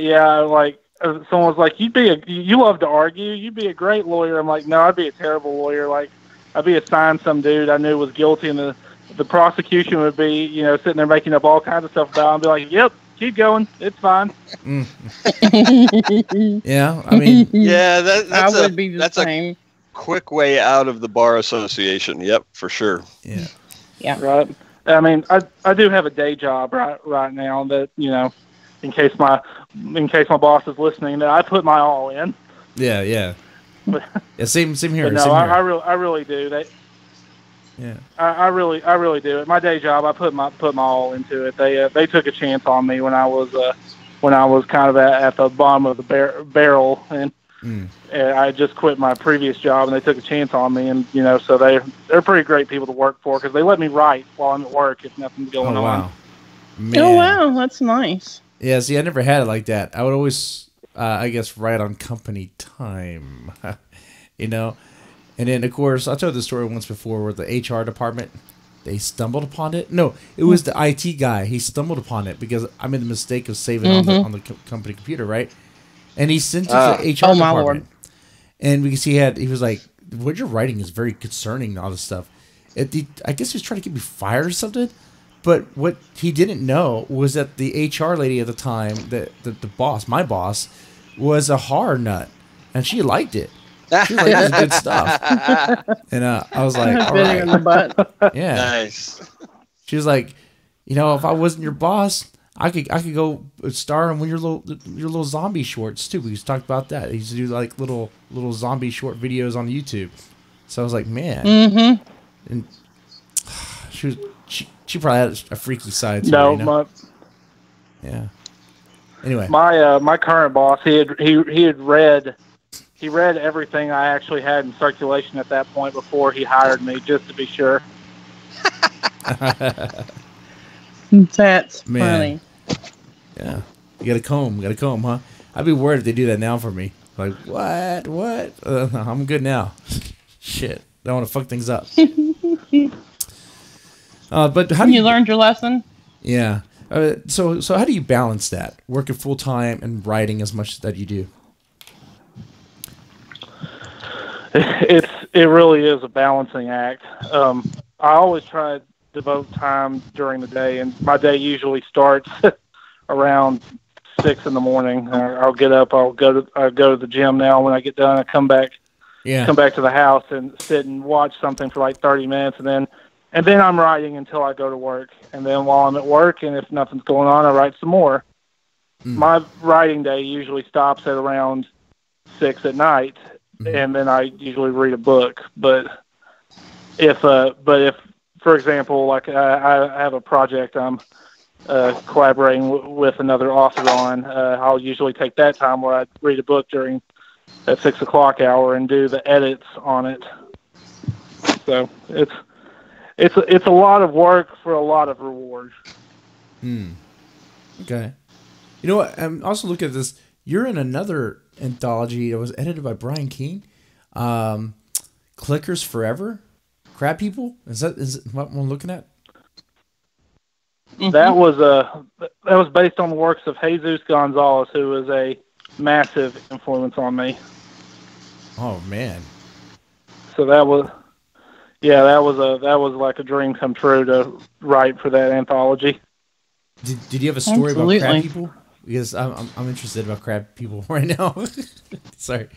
Yeah, like someone was like, "You love to argue. You'd be a great lawyer." I'm like, "No, I'd be a terrible lawyer. Like, I'd be assigned some dude I knew was guilty, and the prosecution would be, you know, sitting there making up all kinds of stuff about him, and be like, yep, keep going, it's fine." Yeah, I mean, yeah, that's a quick way out of the bar association. Yep, for sure. Yeah. Right. I mean, I do have a day job right now that, you know, in case my boss is listening, that I put my all in. Yeah. But, yeah, same here. But no, same here. I really do. I really do. At my day job, I put my all into it. They took a chance on me when I was kind of at the bottom of the barrel, and I just quit my previous job, and they took a chance on me, and you know, so they're pretty great people to work for because they let me write while I'm at work if nothing's going on. Man. Oh wow, that's nice. Yeah, see, I never had it like that. I would always, I guess, write on company time, you know. And then, of course, I told the story once before where the HR department, they stumbled upon it. No, it was the IT guy. He stumbled upon it because I made the mistake of saving on the company computer, right? And he sent it to the HR department. And because he was like, what you're writing is very concerning and all this stuff. I guess he was trying to get me fired or something. But what he didn't know was that the HR lady at the time, the boss, my boss, was a horror nut. And she liked it. She was like, this is good stuff. And I was like, all right. In the butt. Yeah. Nice. She was like, you know, if I wasn't your boss, I could go star in one of your little zombie shorts too. We used to talk about that. He used to do like little zombie short videos on YouTube. So I was like, man. Mm-hmm. And she probably had a freaky side to her, No, you know? Yeah. Anyway, my current boss, he had read everything I actually had in circulation at that point before he hired me, just to be sure. That's man. funny. Yeah, you got a comb, huh? I'd be worried if they do that now for me. Like, what? I'm good now. Shit, I want to fuck things up. But how do you learned your lesson? Yeah. So how do you balance that, working full time and writing as much that you do? It really is a balancing act. I always try to devote time during the day, and my day usually starts around 6 in the morning. I'll get up. I go to the gym now. When I get done, I come back to the house and sit and watch something for like 30 minutes, and then I'm writing until I go to work. And then while I'm at work, and if nothing's going on, I write some more. My writing day usually stops at around 6 at night, and then I usually read a book. But if for example, like I have a project I'm collaborating with another author on, I'll usually take that time where I read a book during that 6 o'clock hour and do the edits on it. So it's a lot of work for a lot of reward. Okay. You know what? I'm also looking at this. You're in another anthology that was edited by Brian Keene. Clickers Forever? Crab People? Is what I'm looking at? Mm-hmm. That was based on the works of Jesus Gonzalez, who was a massive influence on me. Oh man. So that was like a dream come true to write for that anthology. Did you have a story about crab people? Because I'm interested about crab people right now. Sorry.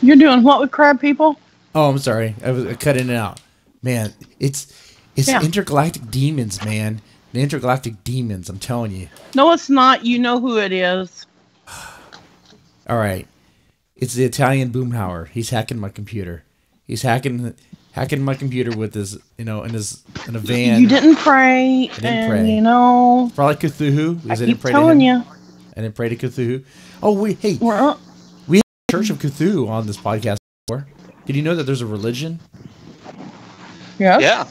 You're doing what with crab people? Oh, I'm sorry. I was cutting it out. Man, it's intergalactic demons, man. The intergalactic demons, I'm telling you. No, it's not. You know who it is. All right. It's the Italian Boomhauer. He's hacking my computer. He's hacking my computer with his, in a van. You didn't pray. I didn't pray. Probably Cthulhu. I keep telling you. I didn't pray to Cthulhu. Oh, we had Church of Cthulhu on this podcast before. Did you know that there's a religion? Yeah. Yeah.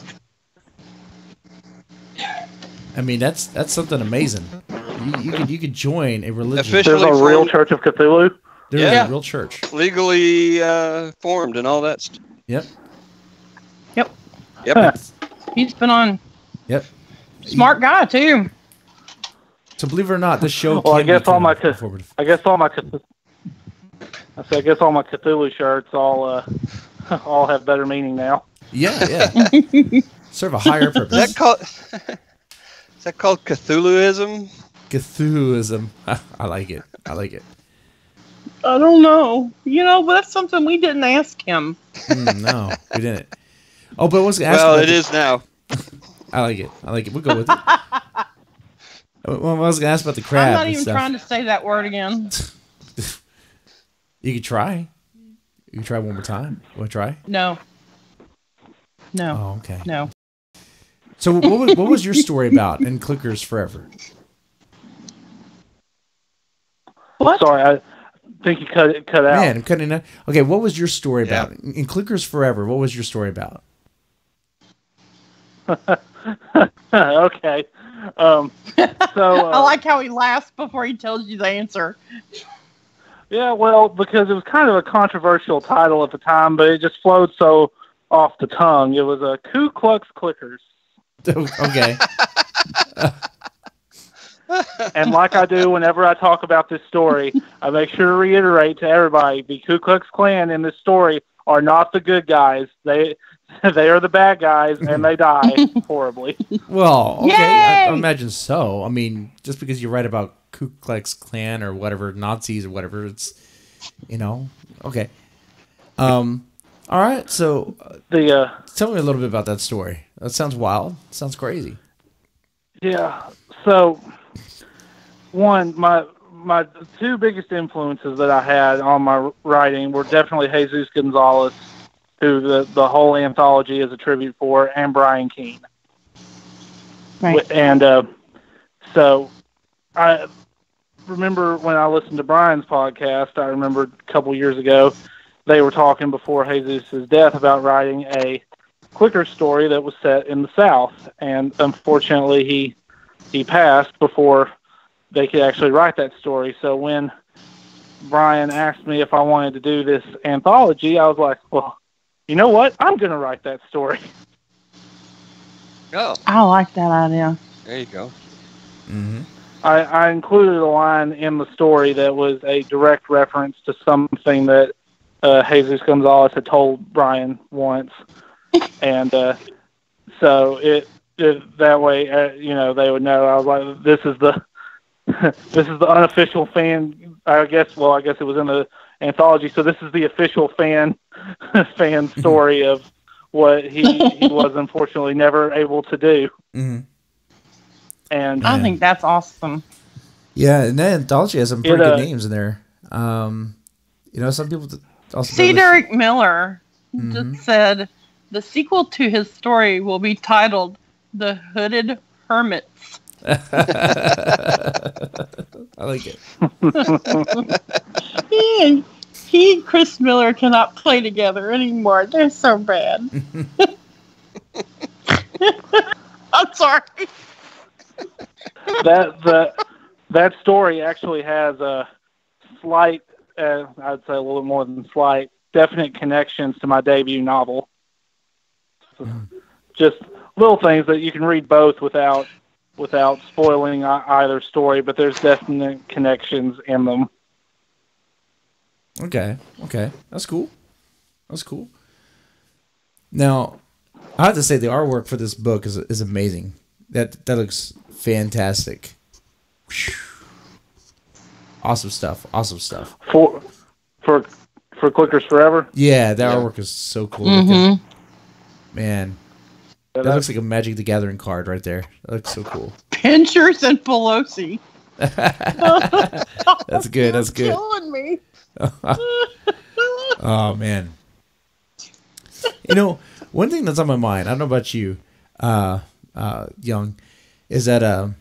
I mean, that's something amazing. You could join a religion. Officially There's a real Church of Cthulhu? There's a real church. Legally formed and all that stuff. Yep. He's been on. Yep. Smart guy too. So believe it or not, this show. Well, I guess all my Cthulhu shirts all have better meaning now. Yeah. Serve a higher purpose. Is that called Cthulhuism? Cthulhuism. I like it. I don't know. But that's something we didn't ask him. No, we didn't. Oh, but I was asking. Well, it is now. I like it. We'll go with it. Well, I was going to ask about the crab. I'm not even trying to say that word again. You could try. You can try one more time. Want to try? No. Oh, okay. No. So what was your story about in Clickers Forever? What? Sorry, I think you cut out. Man, I'm cutting it. Okay, what was your story about? In Clickers Forever, what was your story about? Okay. I like how he laughs before he tells you the answer. Yeah, well, because it was kind of a controversial title at the time, but it just flowed so off the tongue. It was a Ku Klux Clickers. Okay. And like I do whenever I talk about this story, I make sure to reiterate to everybody, the Ku Klux Klan in this story are not the good guys. They are the bad guys, and they die horribly. Well, okay, Yay! I imagine so. I mean, just because you write about Ku Klux Klan or whatever, Nazis or whatever, it's, okay. All right, so The tell me a little bit about that story. That sounds wild. Sounds crazy. Yeah. So, my two biggest influences that I had on my writing were definitely Jesus Gonzalez, who the whole anthology is a tribute for, and Brian Keene. Right. And so I remember when I listened to Brian's podcast, I remember a couple years ago, they were talking before Jesus' death about writing a quicker story that was set in the South. And unfortunately, he passed before they could actually write that story. So when Brian asked me if I wanted to do this anthology, I was like, well, you know what? I'm going to write that story. Oh, I like that idea. there you go. Mm-hmm. I included a line in the story that was a direct reference to something that Jesus Gonzalez had told Brian once. And so it that way, they would know. I was like, this is the this is the unofficial fan. I guess it was in the anthology. So this is the official fan story of what he was unfortunately never able to do. Mm-hmm. And I think that's awesome. Yeah, and that anthology has some pretty good names in there. Some people also C. Derek Miller just said the sequel to his story will be titled "The Hooded Hermits." I like it. He and Chris Miller cannot play together anymore. They're so bad. I'm sorry. That story actually has a slight, I'd say a little bit more than slight, definite connections to my debut novel. Just little things that you can read both without spoiling either story, but there's definite connections in them. Okay, that's cool. Now, I have to say the artwork for this book is amazing. That looks fantastic. Awesome stuff. For Clickers Forever. Yeah, that artwork is so cool looking. Man, that looks like a Magic the Gathering card right there. That looks so cool. Pinchers and Pelosi. That's good. That's good. Killing me. Oh man. One thing that's on my mind, I don't know about you, Young, is that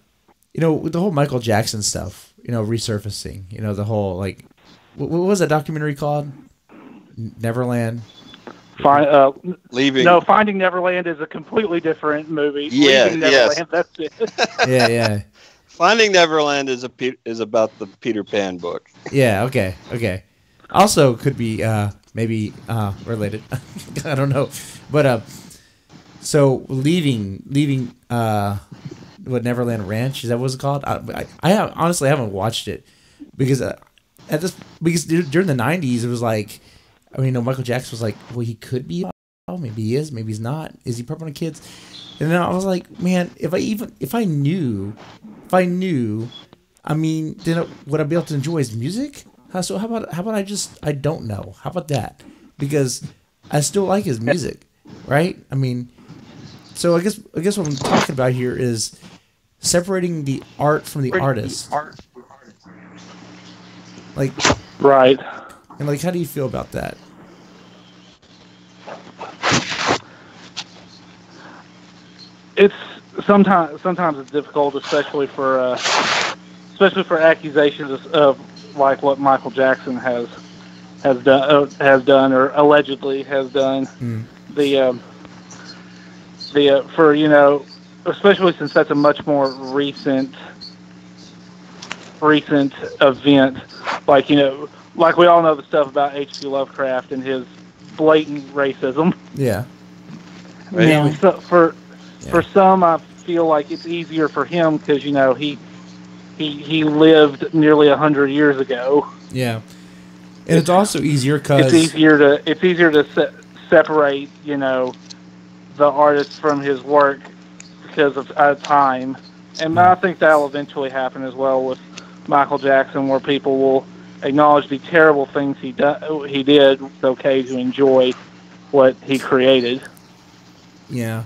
with the whole Michael Jackson stuff, resurfacing, the whole what was that documentary called? Neverland. Leaving. No, Finding Neverland is a completely different movie. Yeah, Leaving Neverland, that's it. Yeah. Finding Neverland is about the Peter Pan book. Yeah. Okay. Also, could be maybe related. I don't know, but so leaving what Neverland Ranch, is that what it's called? I honestly haven't watched it because because during the 90s it was like, Michael Jackson was like, well, he could be, oh, maybe he is, maybe he's not. Is he prepping kids? And then I was like, man, if I knew, then would I be able to enjoy his music? So how about I don't know? How about that? Because I still like his music, right? So I guess what I'm talking about here is separating the art from the artist. Right. And how do you feel about that? It's sometimes it's difficult, especially for accusations of like what Michael Jackson has done or allegedly has done. Especially since that's a much more recent event. Like we all know the stuff about H.P. Lovecraft and his blatant racism. Yeah. Yeah. So for some, I feel like it's easier for him because he lived nearly 100 years ago. Yeah, and it's also easier because it's easier to separate the artist from his work because of time, and I think that'll eventually happen as well with Michael Jackson, where people will acknowledge the terrible things he did. It's okay to enjoy what he created. Yeah.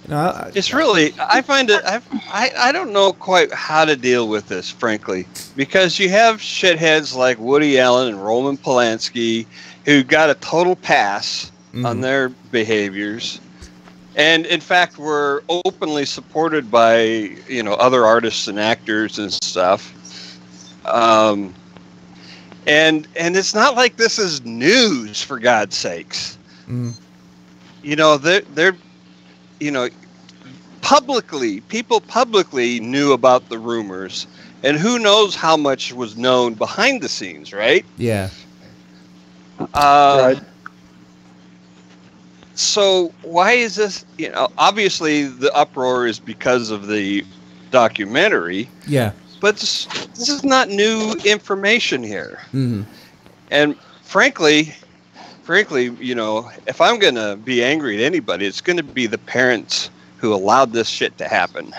It's really, I find it, I don't know quite how to deal with this, frankly, because you have shitheads like Woody Allen and Roman Polanski who got a total pass on their behaviors, and in fact were openly supported by, other artists and actors and stuff. And it's not like this is news, for God's sakes. They're people publicly knew about the rumors, and who knows how much was known behind the scenes, right? Yeah. Right. So why is this, obviously the uproar is because of the documentary. Yeah. But this is not new information here. Mm-hmm. And frankly, if I'm going to be angry at anybody, it's going to be the parents who allowed this shit to happen.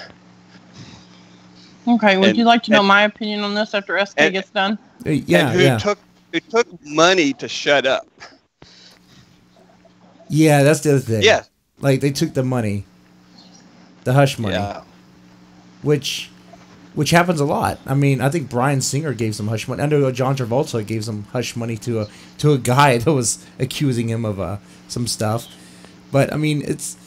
Okay, would you like to know my opinion on this after SK gets done? Yeah, and who took money to shut up. Yeah, that's the other thing. Yeah. Like, they took the money. The hush money. Yeah. Which happens a lot. I mean, I think Bryan Singer gave some hush money. I know John Travolta gave some hush money to a guy that was accusing him of some stuff. But I mean, it's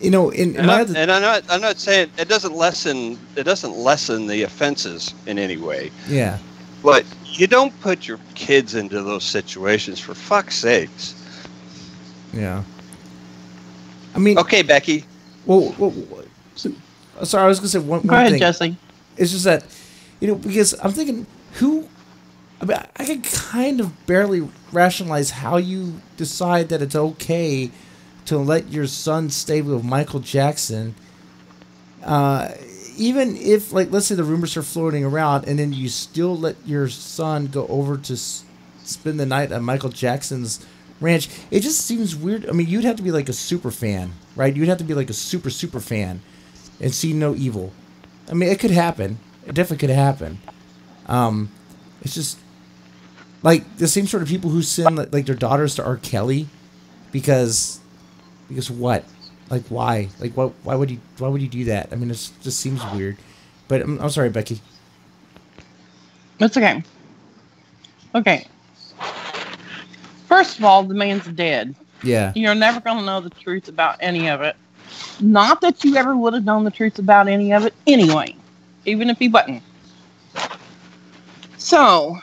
I'm not saying it doesn't lessen the offenses in any way. Yeah. But you don't put your kids into those situations, for fuck's sakes. Yeah. I mean, okay, Becky. Well, sorry, I was gonna say one Go ahead, thing. Jesse. It's just that, because I'm thinking, I can kind of barely rationalize how you decide that it's okay to let your son stay with Michael Jackson, even if, like, let's say the rumors are floating around, and then you still let your son go over to spend the night at Michael Jackson's ranch. It just seems weird. I mean, you'd have to be like a super fan, right? You'd have to be like a super fan and see no evil. I mean, it could happen. It definitely could happen. It's just like the same sort of people who send like their daughters to R. Kelly because what? Like, why? Like, why would you do that? I mean, it just seems weird. But I'm sorry, Becky. It's okay. Okay. First of all, the man's dead. Yeah. You're never going to know the truth about any of it. Not that you ever would have known the truth about any of it anyway, even if he wasn't. So,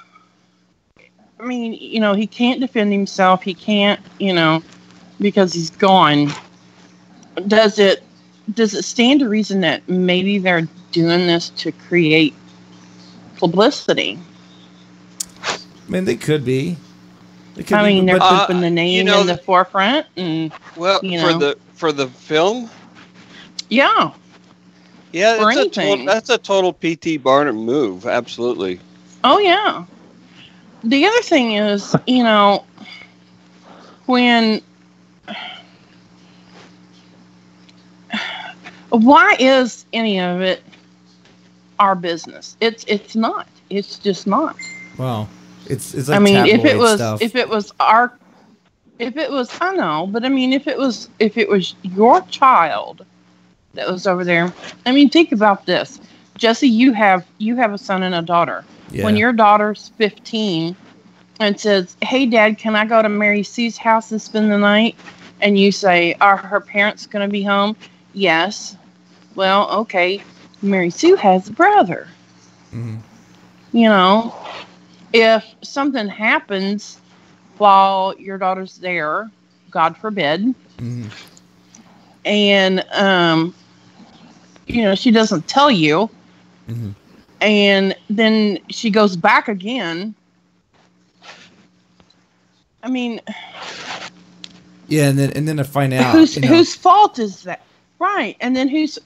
I mean, he can't defend himself. He can't, because he's gone. Does it stand to reason that maybe they're doing this to create publicity? I mean, they could be. They're keeping the name in the forefront, and for the film. Yeah. Yeah, that's a total P.T. Barnum move. Absolutely. Oh yeah. The other thing is, when. Why is any of it our business? It's not. It's just not. Well, it's like, I mean, if it was stuff. I know, but I mean, if it was your child that was over there, I mean, think about this, Jesse. You have a son and a daughter. Yeah. When your daughter's 15 and says, "Hey, Dad, can I go to Mary Sue's house and spend the night?" and you say, "Are her parents going to be home?" Yes. Well, okay. Mary Sue has a brother. Mm-hmm. If something happens while your daughter's there, God forbid, mm-hmm. and she doesn't tell you, mm-hmm. and then she goes back again. I mean, yeah, and then I find out whose fault is that? Right, and then whose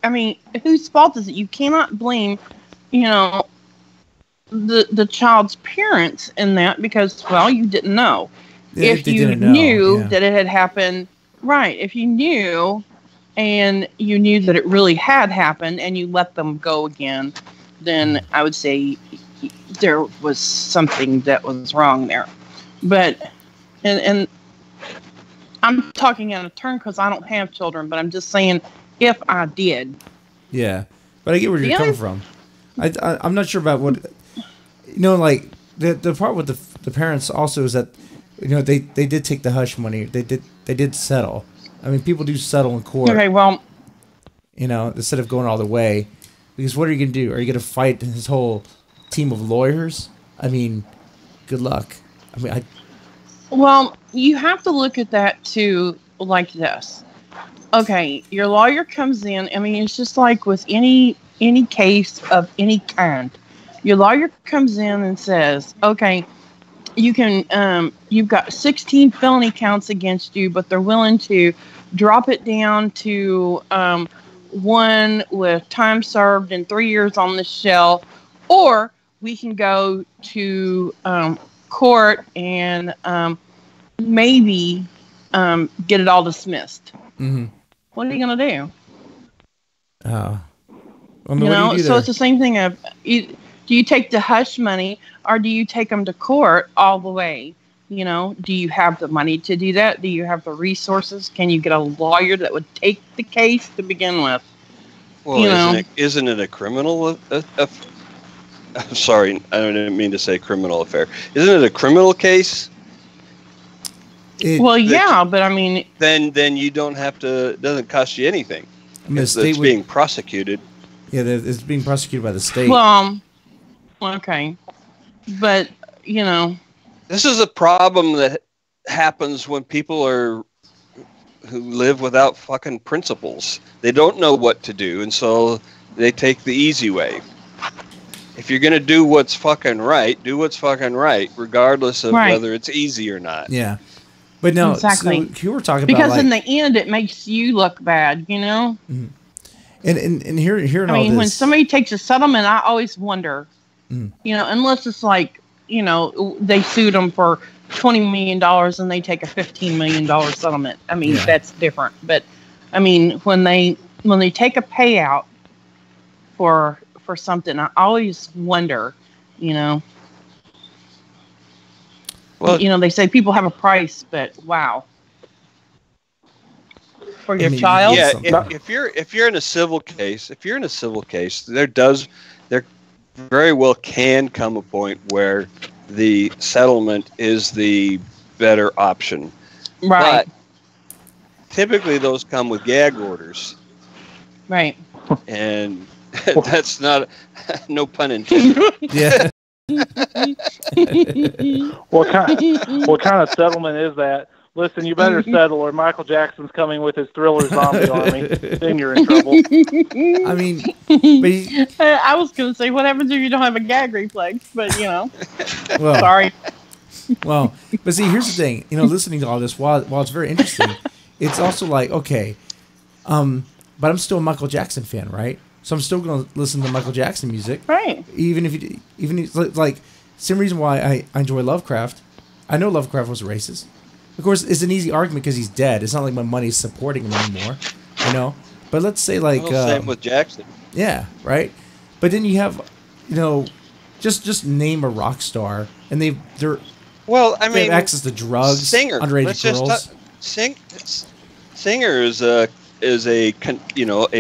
fault is it? You cannot blame, the child's parents in that because, well, you didn't know. Yeah, if you knew that it had happened, right? If you knew, and you knew that it really had happened, and you let them go again, then I would say there was something that was wrong there. But, and I'm talking out of turn because I don't have children, but I'm just saying if I did. Yeah, but I get where you're coming from. I'm not sure about what, like the part with the parents also is that, they did take the hush money. They did settle. I mean, people do settle in court. Okay, well, instead of going all the way, because what are you gonna do? Are you gonna fight his whole team of lawyers? I mean, good luck. I mean, well, you have to look at that too, like this. Okay, your lawyer comes in. I mean, it's just like with any case of any kind. Your lawyer comes in and says, "Okay, you can. You've got 16 felony counts against you, but they're willing to drop it down to one with time served and 3 years on the shelf, or we can go to court and maybe get it all dismissed." Mm-hmm. What are you gonna do? What do you do so it's the same thing of, do you take the hush money or do you take them to court all the way? Do you have the money to do that? Do you have the resources? Can you get a lawyer that would take the case to begin with? Well, isn't it a criminal? I'm sorry, I didn't mean to say criminal affair. Isn't it a criminal case? But I mean, then you don't have to. It doesn't cost you anything. I mean, it's being prosecuted. Yeah, it's being prosecuted by the state. Well, okay, but this is a problem that happens when people who live without fucking principles. They don't know what to do, and so they take the easy way. If you're gonna do what's fucking right, do what's fucking right, regardless of whether it's easy or not. Yeah. But no, exactly. So you were talking because about, in the end, it makes you look bad, Mm-hmm. And hearing all this, when somebody takes a settlement, I always wonder, unless it's like, they sued them for $20 million and they take a $15 million settlement. I mean, that's different. But I mean, when they take a payout for something, I always wonder, Well, they say people have a price, but wow. For your child? Yeah, if you're in a civil case, there very well can come a point where the settlement is the better option. Right. But typically those come with gag orders. Right. And that's not no pun intended. Yeah. What kind of settlement is that? Listen, you better settle or Michael Jackson's coming with his Thriller zombie army. Then you're in trouble. I mean, I was going to say, what happens if you don't have a gag reflex? But, well, sorry. Well, but see, here's the thing. Listening to all this, while it's very interesting, it's also like, okay, but I'm still a Michael Jackson fan, right? So I'm still going to listen to Michael Jackson music, right? Even like same reason why I enjoy Lovecraft. I know Lovecraft was racist. Of course, it's an easy argument because he's dead. It's not like my money's supporting him anymore, But let's say like same with Jackson. Yeah, right. But then you have, just name a rock star, and they have access to drugs, underage girls. Singer is a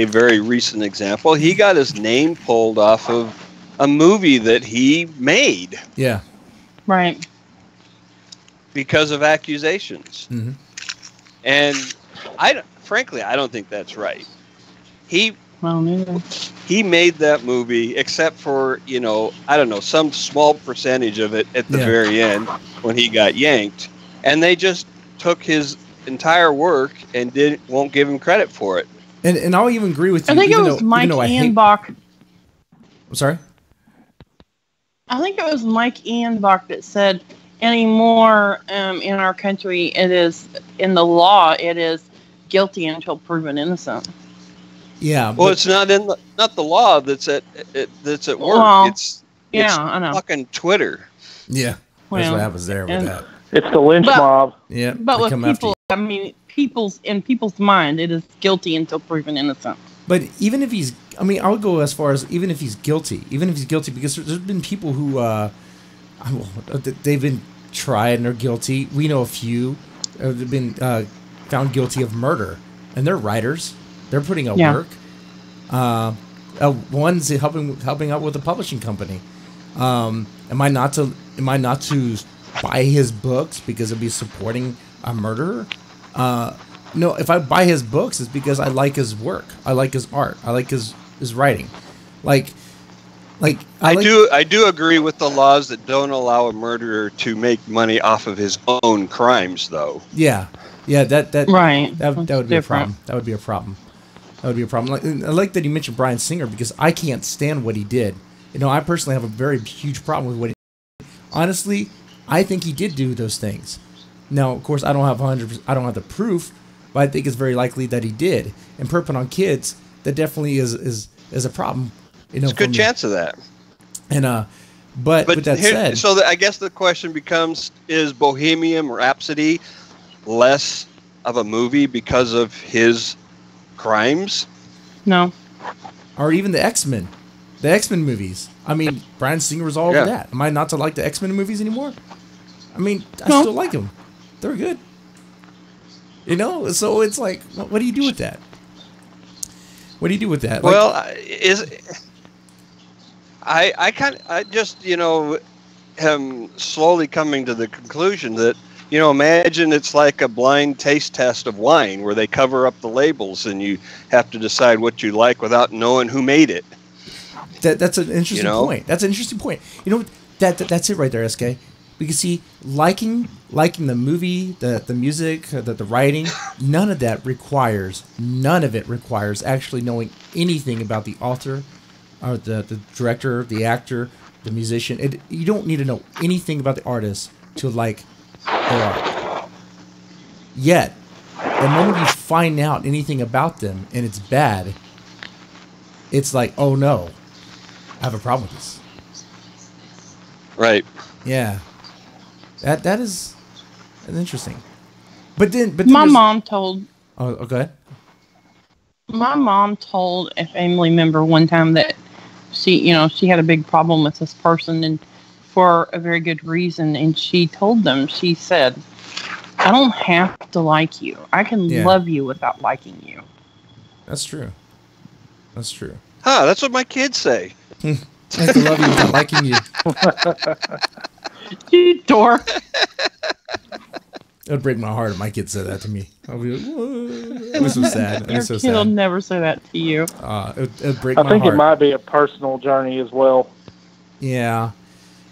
very recent example. He got his name pulled off of a movie that he made. Yeah. Right. Because of accusations. Mm-hmm. And frankly, I don't think that's right. He made that movie, except for, some small percentage of it at the very end when he got yanked. And they just took his entire work and won't give him credit for it. And I'll even agree with you. I think it was Mike Anbach. I'm sorry? I think it was Mike Anbach that said anymore in our country, it is, in the law, it is guilty until proven innocent. Yeah. Well, it's not the law that's at work. Well, it's I know. Fucking Twitter. Yeah. That's what happens there with that. It's the lynch mob. Yeah. But with people, I mean, in people's mind, it is guilty until proven innocent. But even if he's, I would go as far as even if he's guilty, because there's been people who, they've been tried and they're guilty. We know a few. They've been found guilty of murder, and they're writers. They're putting out work. One's helping out with a publishing company. Am I not to buy his books because it'll be supporting a murderer? No, if I buy his books, it's because I like his work. I like his art. I like his writing. I do agree with the laws that don't allow a murderer to make money off of his own crimes, though. Yeah, that right. That would be a problem. That would be a problem. I like that you mentioned Bryan Singer because I can't stand what he did. I personally have a very huge problem with what he did. Honestly, I think he did do those things. Now, of course, I don't have the proof, but I think it's very likely that he did. And perping on kids, that definitely is a problem. It's a good chance of that. And but with that said, so I guess the question becomes: is Bohemian Rhapsody less of a movie because of his crimes? No. Or even the X-Men movies. I mean, Bryan Singer was all over that. Am I not to like the X-Men movies anymore? I mean, I still like them. They're good. So it's like, what do you do with that? What do you do with that? Well, I just am slowly coming to the conclusion that imagine it's like a blind taste test of wine where they cover up the labels and you have to decide what you like without knowing who made it. That's an interesting point. That's an interesting point. That's it right there, SK. Because see, liking the movie, the music, the writing, none of it requires actually knowing anything about the author, or the director, the actor, the musician. You don't need to know anything about the artist to like their art. Yet, the moment you find out anything about them and it's bad, it's like, oh no, I have a problem with this. Right. Yeah. That is interesting. But then my mom told. Oh, go ahead. My mom told a family member one time that she had a big problem with this person, and for a very good reason. And she told them, she said, "I don't have to like you. I can love you without liking you." That's true. That's true. Huh? That's what my kids say. I have to love you without liking you. You dork. It would break my heart if my kid said that to me. I'll be like, whoa. It was so sad. Your kid will never say that to you. It'd break my heart. I think it might be a personal journey as well. Yeah.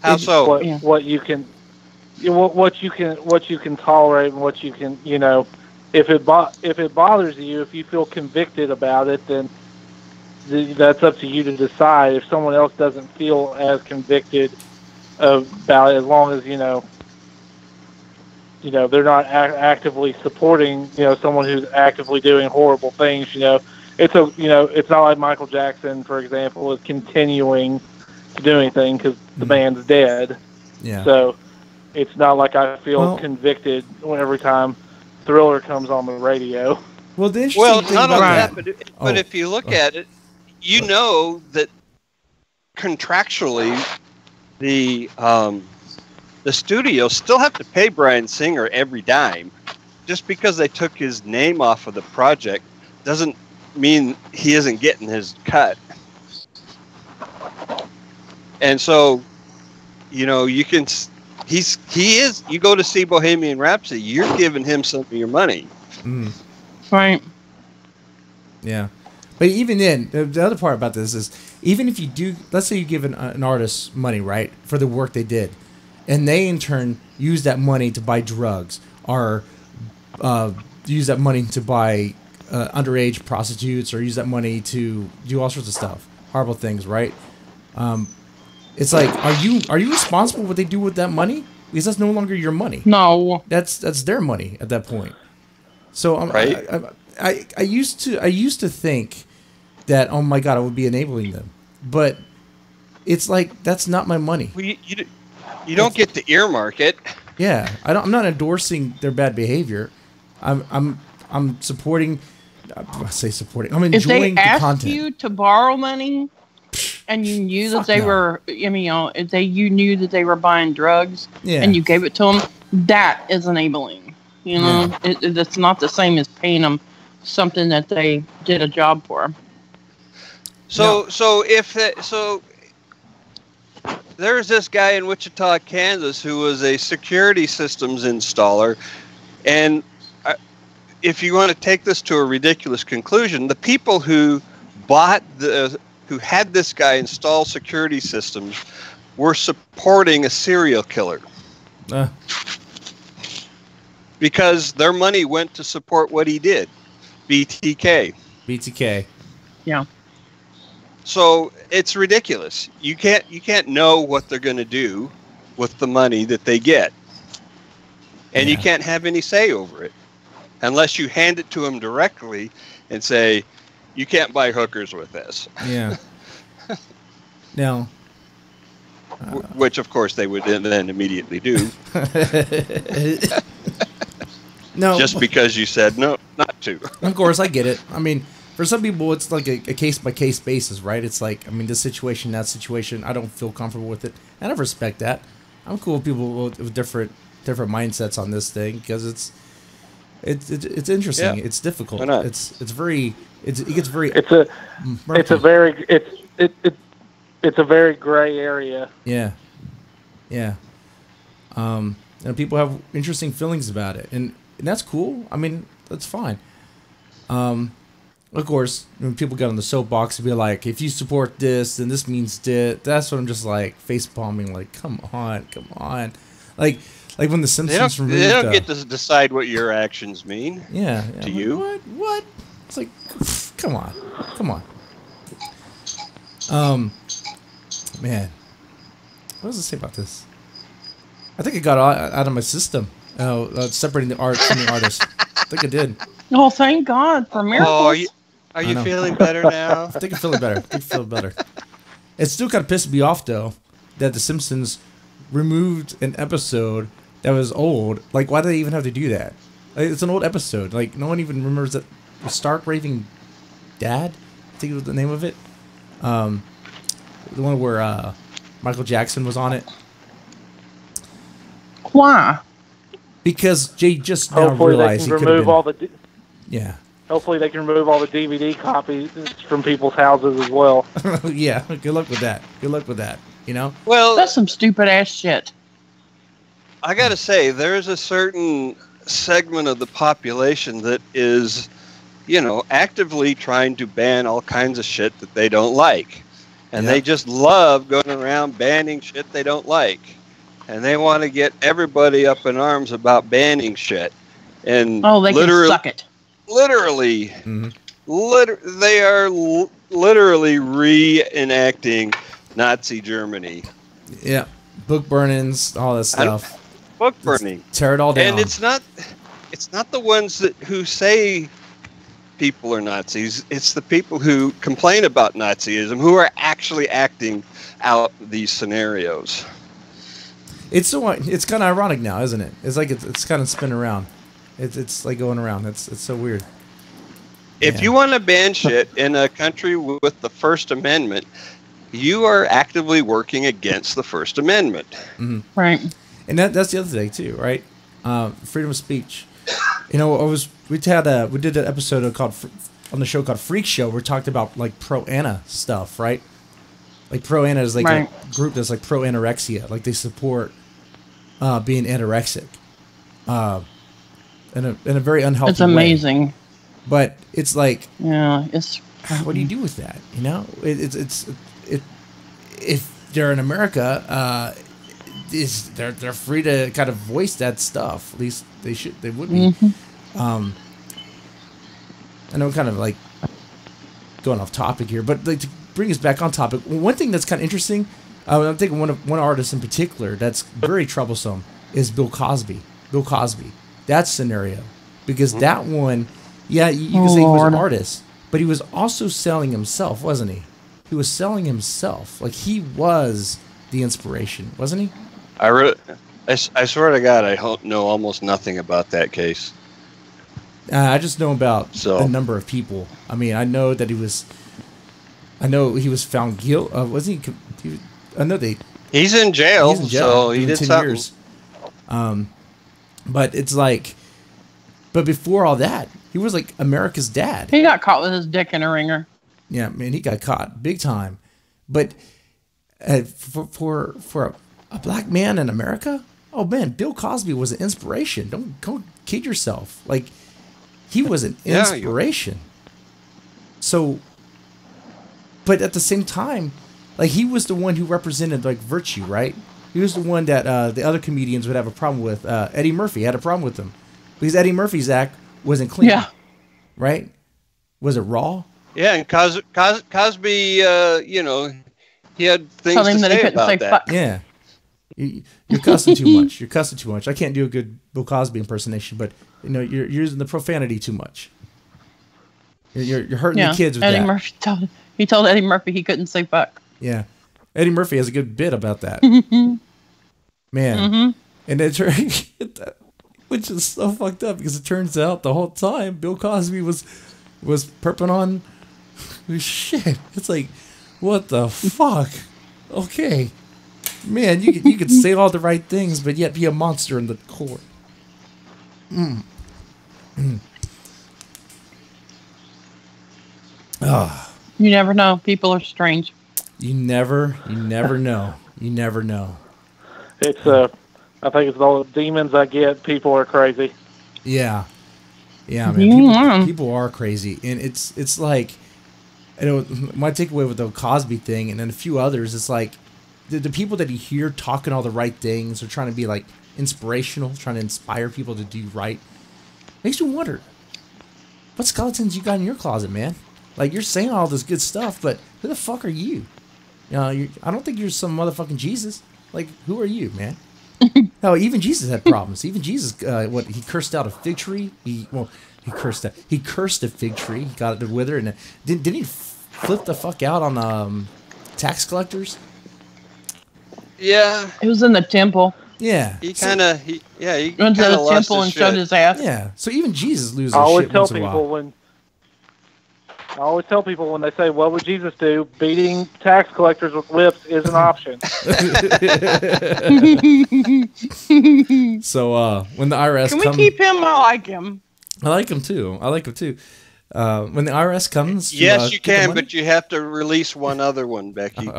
How so? What you can tolerate and what you can, if it bothers you, if you feel convicted about it, then that's up to you to decide. If someone else doesn't feel as convicted about it, as long as they're not actively supporting someone who's actively doing horrible things. It's not like Michael Jackson, for example, is continuing to do anything because the man's dead. Yeah. So it's not like I feel convicted every time Thriller comes on the radio. Well, the interesting thing not about only that, but if you look at it, that contractually the studios still have to pay Bryan Singer every dime. Just because they took his name off of the project doesn't mean he isn't getting his cut. And so, you go to see Bohemian Rhapsody, you're giving him some of your money. Mm. Right. Yeah. But even then, the other part about this is, even if you do, let's say you give an artist money, right, for the work they did, and they in turn use that money to buy drugs, or use that money to buy underage prostitutes, or use that money to do all sorts of stuff, horrible things, right? It's like, are you responsible for what they do with that money? Because that's no longer your money. No, that's their money at that point. So right? I used to think that, oh my God, I would be enabling them, but it's like, that's not my money. Well, you don't get to earmark it. Yeah, I'm not endorsing their bad behavior. I'm supporting. I say supporting. I'm enjoying the content. If they asked you to borrow money, and you knew that they were, you knew that they were buying drugs, and you gave it to them, that is enabling. You know, it's not the same as paying them something that they did a job for. So there's this guy in Wichita, Kansas, who was a security systems installer, and if you want to take this to a ridiculous conclusion, the people who had this guy install security systems were supporting a serial killer. Because their money went to support what he did. BTK. Yeah. So it's ridiculous. You can't know what they're going to do with the money that they get. And you can't have any say over it unless you hand it to them directly and say, you can't buy hookers with this. Yeah. Now, which of course they would then immediately do. No, just because you said no, not to. Of course, I get it. I mean, for some people, it's like a case-by-case basis, right? It's like, I mean, this situation, that situation, I don't feel comfortable with it, and I respect that. I'm cool with people with different mindsets on this thing because it's interesting. Yeah. It's difficult. It's very very gray area. Yeah. And people have interesting feelings about it, and that's cool. I mean, that's fine. Of course, when people get on the soapbox and be like, if you support this, then this means that. That's what I'm just like face palming, like, come on. Like when the Simpsons removed, they don't get to decide what your actions mean. Yeah. To you. What? It's like, come on. Man, what does it say about this? I think it got out of my system. Separating the art from the artist. I think it did. Oh, thank God for miracles. Are you feeling better now? I think I'm feeling better. It still kind of pissed me off, though, that The Simpsons removed an episode that was old. Like, why do they even have to do that? Like, it's an old episode. Like, no one even remembers that. Stark Raving Dad? I think it was the name of it. The one where Michael Jackson was on it. Why? Because Jay just now realized he could have been... Yeah. Hopefully they can remove all the DVD copies from people's houses as well. Yeah, good luck with that. You know? Well, that's some stupid ass shit. I gotta say, there's a certain segment of the population that is, actively trying to ban all kinds of shit that they don't like. And they just love going around banning shit they don't like. And they want to get everybody up in arms about banning shit. And they can suck it. Literally, they are literally reenacting Nazi Germany. Yeah, book burnings, all that stuff. Book burning, tear it all down. And it's not the ones who say people are Nazis. It's the people who complain about Nazism who are actually acting out these scenarios. It's kind of ironic now, isn't it? It's like it's kind of spinning around. It's like going around. It's so weird. If you want to ban shit in a country with the First Amendment, you are actively working against the First Amendment. Mm-hmm. Right. And that's the other thing too, right? Freedom of speech. We did an episode on the show called Freak Show where we talked about like pro-ana stuff, right? Like pro-ana is like a group that's like pro-anorexia, like they support being anorexic. In a very unhealthy way. It's amazing. Way. But it's like, it's what do you do with that? If they're in America, they're free to kind of voice that stuff. At least they would be. Mm-hmm. I know, kind of like going off topic here, but like to bring us back on topic, one thing that's kind of interesting, I'm thinking one artist in particular that's very troublesome is Bill Cosby. That scenario, because that one, you can say he was an artist, but he was also selling himself, wasn't he? He was selling himself, like he was the inspiration, wasn't he? I swear to God, I know almost nothing about that case. I just know about the number of people. I mean, I know he was found guilty. Was he? I know he's in jail. So he did 10 something. years. But it's like, But before all that, he was like America's dad. He got caught with his dick in a ringer. Yeah, man, he got caught big time. But for a black man in America, oh man, Bill Cosby was an inspiration. Don't kid yourself. Like, he was an inspiration. So, but at the same time, like, he was the one who represented like virtue, right? He was the one that the other comedians would have a problem with. Eddie Murphy had a problem with him because Eddie Murphy's act wasn't clean. Yeah. Right? Was it raw? Yeah, and Cosby, you know, he had things to say about that. Yeah. You're cussing too much. You're cussing too much. I can't do a good Bill Cosby impersonation, but you know, you're using the profanity too much. You're hurting the kids with Eddie that. Murphy told Eddie Murphy he couldn't say fuck. Yeah. Eddie Murphy has a good bit about that. Man. And it which is so fucked up because it turns out the whole time Bill Cosby was perping on shit. It's like, what the fuck? Okay. Man, you could say all the right things, but yet be a monster in the core. You never know. People are strange. You never know. You never know. It's I think it's all the demons I get. People are crazy. Yeah, man. People are crazy, and it's like, you know, my takeaway with the Cosby thing, and then a few others. It's like the people that you hear talking all the right things, or trying to be like inspirational, trying to inspire people to do right, makes you wonder, what skeletons you got in your closet, man? Like, you're saying all this good stuff, but who the fuck are you? You know, I don't think you're some motherfucking Jesus. Like, who are you, man? No, even Jesus had problems. Even Jesus, he cursed out a fig tree. He cursed a fig tree. He got it to wither, and didn't he flip the fuck out on tax collectors? Yeah, it was in the temple. Yeah, he kind of went to the temple and showed his ass. Yeah, so even Jesus loses shit once in a while. I always tell people when they say, "What would Jesus do?" Beating tax collectors with whips is an option. So when the IRS can we keep him? I like him. I like him too. When the IRS comes, yes, you can, but you have to release one other one, Becky.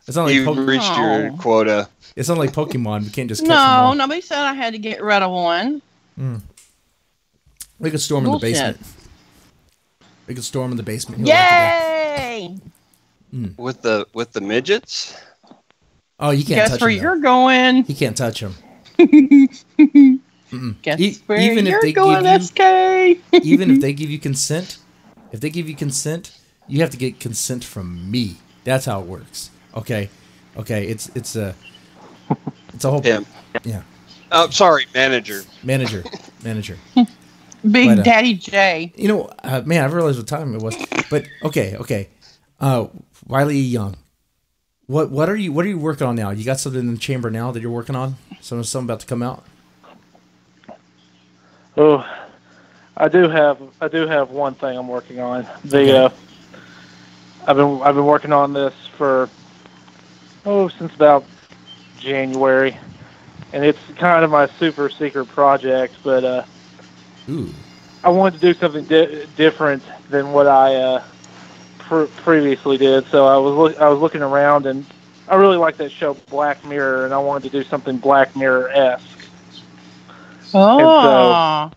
It's not like you've reached your quota. It's not like Pokemon. We can't just catch them all. Nobody said I had to get rid of one. We could storm in the basement. We could storm in the basement. Yay! With the midgets? Oh, you can't touch him. Guess where you're going. He can't touch him. Guess where you're going, SK. Even if they give you consent, you have to get consent from me. That's how it works. Okay. It's a whole. Yeah. Oh, sorry, manager. Big Daddy J. You know, man, I realized what time it was. But okay. Wile E. Young. What are you working on now? You got something in the chamber now that you're working on? Something about to come out? Oh, I do have one thing I'm working on. I've been working on this for since about January, and it's kind of my super secret project, but I wanted to do something different than what I previously did. So I was looking around, and I really like that show Black Mirror, and I wanted to do something Black Mirror-esque. Oh.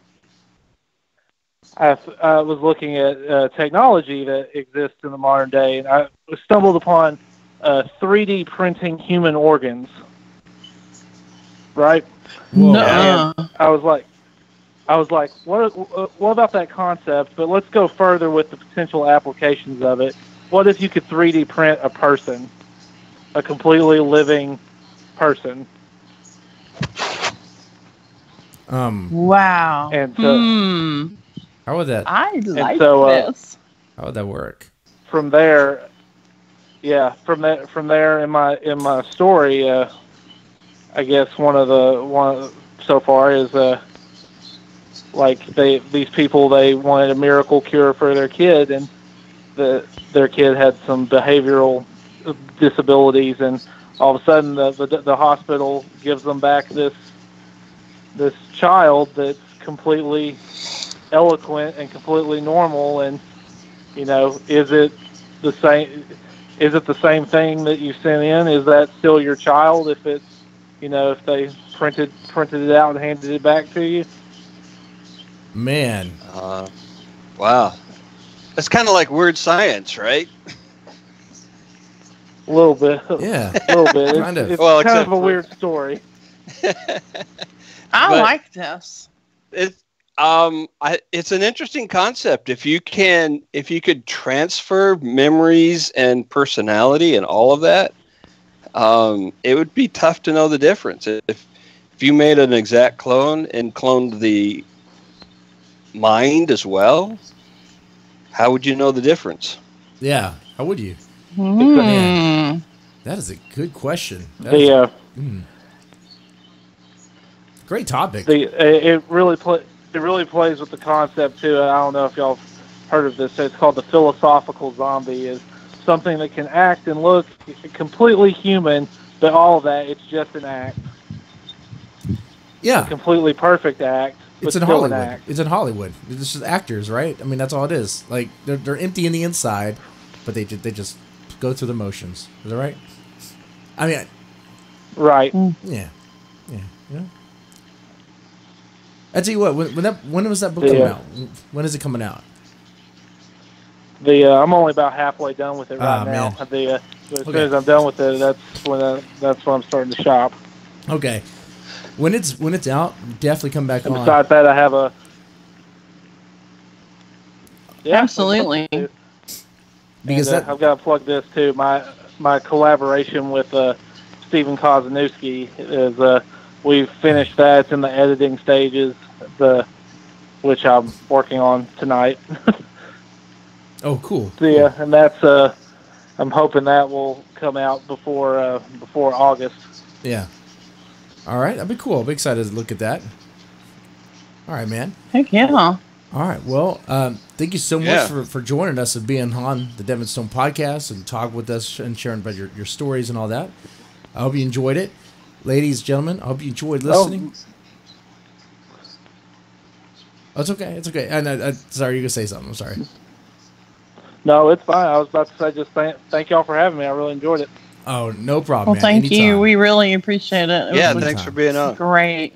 And so I was looking at technology that exists in the modern day, and I stumbled upon 3D printing human organs. Right? No. And I was like, what about that concept? But let's go further with the potential applications of it. What if you could 3D print a person, a completely living person? Wow. And so, how would that? I like this. How would that work? From there, from there in my story, I guess one so far is like these people, they wanted a miracle cure for their kid, and their kid had some behavioral disabilities, and all of a sudden the hospital gives them back this child that's completely eloquent and completely normal, and is it the same? Is it the same thing that you sent in? Is that still your child? If it's, if they printed it out and handed it back to you? Man. Wow. That's kind of like weird science, right? A little bit. Yeah. A little bit. It's kind of a weird story. I like this. It's an interesting concept. If you could transfer memories and personality and all of that, it would be tough to know the difference. If you made an exact clone and cloned the mind as well, how would you know the difference? Yeah, how would you? Man, that is a good question. Great topic. It really plays with the concept too. I don't know if y'all have heard of this. It's called the philosophical zombie. Is something that can act and look completely human, but all of that, it's just an act. Yeah, a completely perfect act. It's in Hollywood. It's in Hollywood. It's just actors, right? I mean, that's all it is. Like they're empty in the inside, but they just go through the motions. Is that right? I mean, right? Yeah. I tell you what. When was that book coming out? When is it coming out? I'm only about halfway done with it right now. Man. As soon as I'm done with it, that's when I'm starting to shop. Okay. When it's out, definitely come back on. Besides that, I have a absolutely. Because I've got to plug this too. My collaboration with Stephen Kozanowski is we've finished that. It's in the editing stages, which I'm working on tonight. Oh, cool. So, yeah, and that's I'm hoping that will come out before August. Yeah. All right, that'd be cool. I'll be excited to look at that. All right, man. Heck yeah. All right. Well, thank you so much for joining us and being on the Deadman Stone podcast and talk with us and sharing about your stories and all that. I hope you enjoyed it. Ladies, gentlemen, I hope you enjoyed listening. Oh, it's okay. It's okay. Sorry, you're going to say something. I'm sorry. No, it's fine. I was about to say just thank y'all for having me. I really enjoyed it. Oh, no problem, well, thank you. We really appreciate it. Thanks for being on. Great.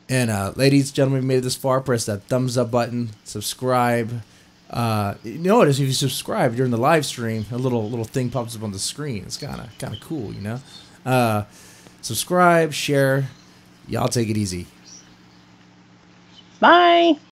And ladies, gentlemen, we made it this far. Press that thumbs up button. Subscribe. Notice if you subscribe during the live stream, a little thing pops up on the screen. It's kind of cool, Subscribe, share. Y'all take it easy. Bye.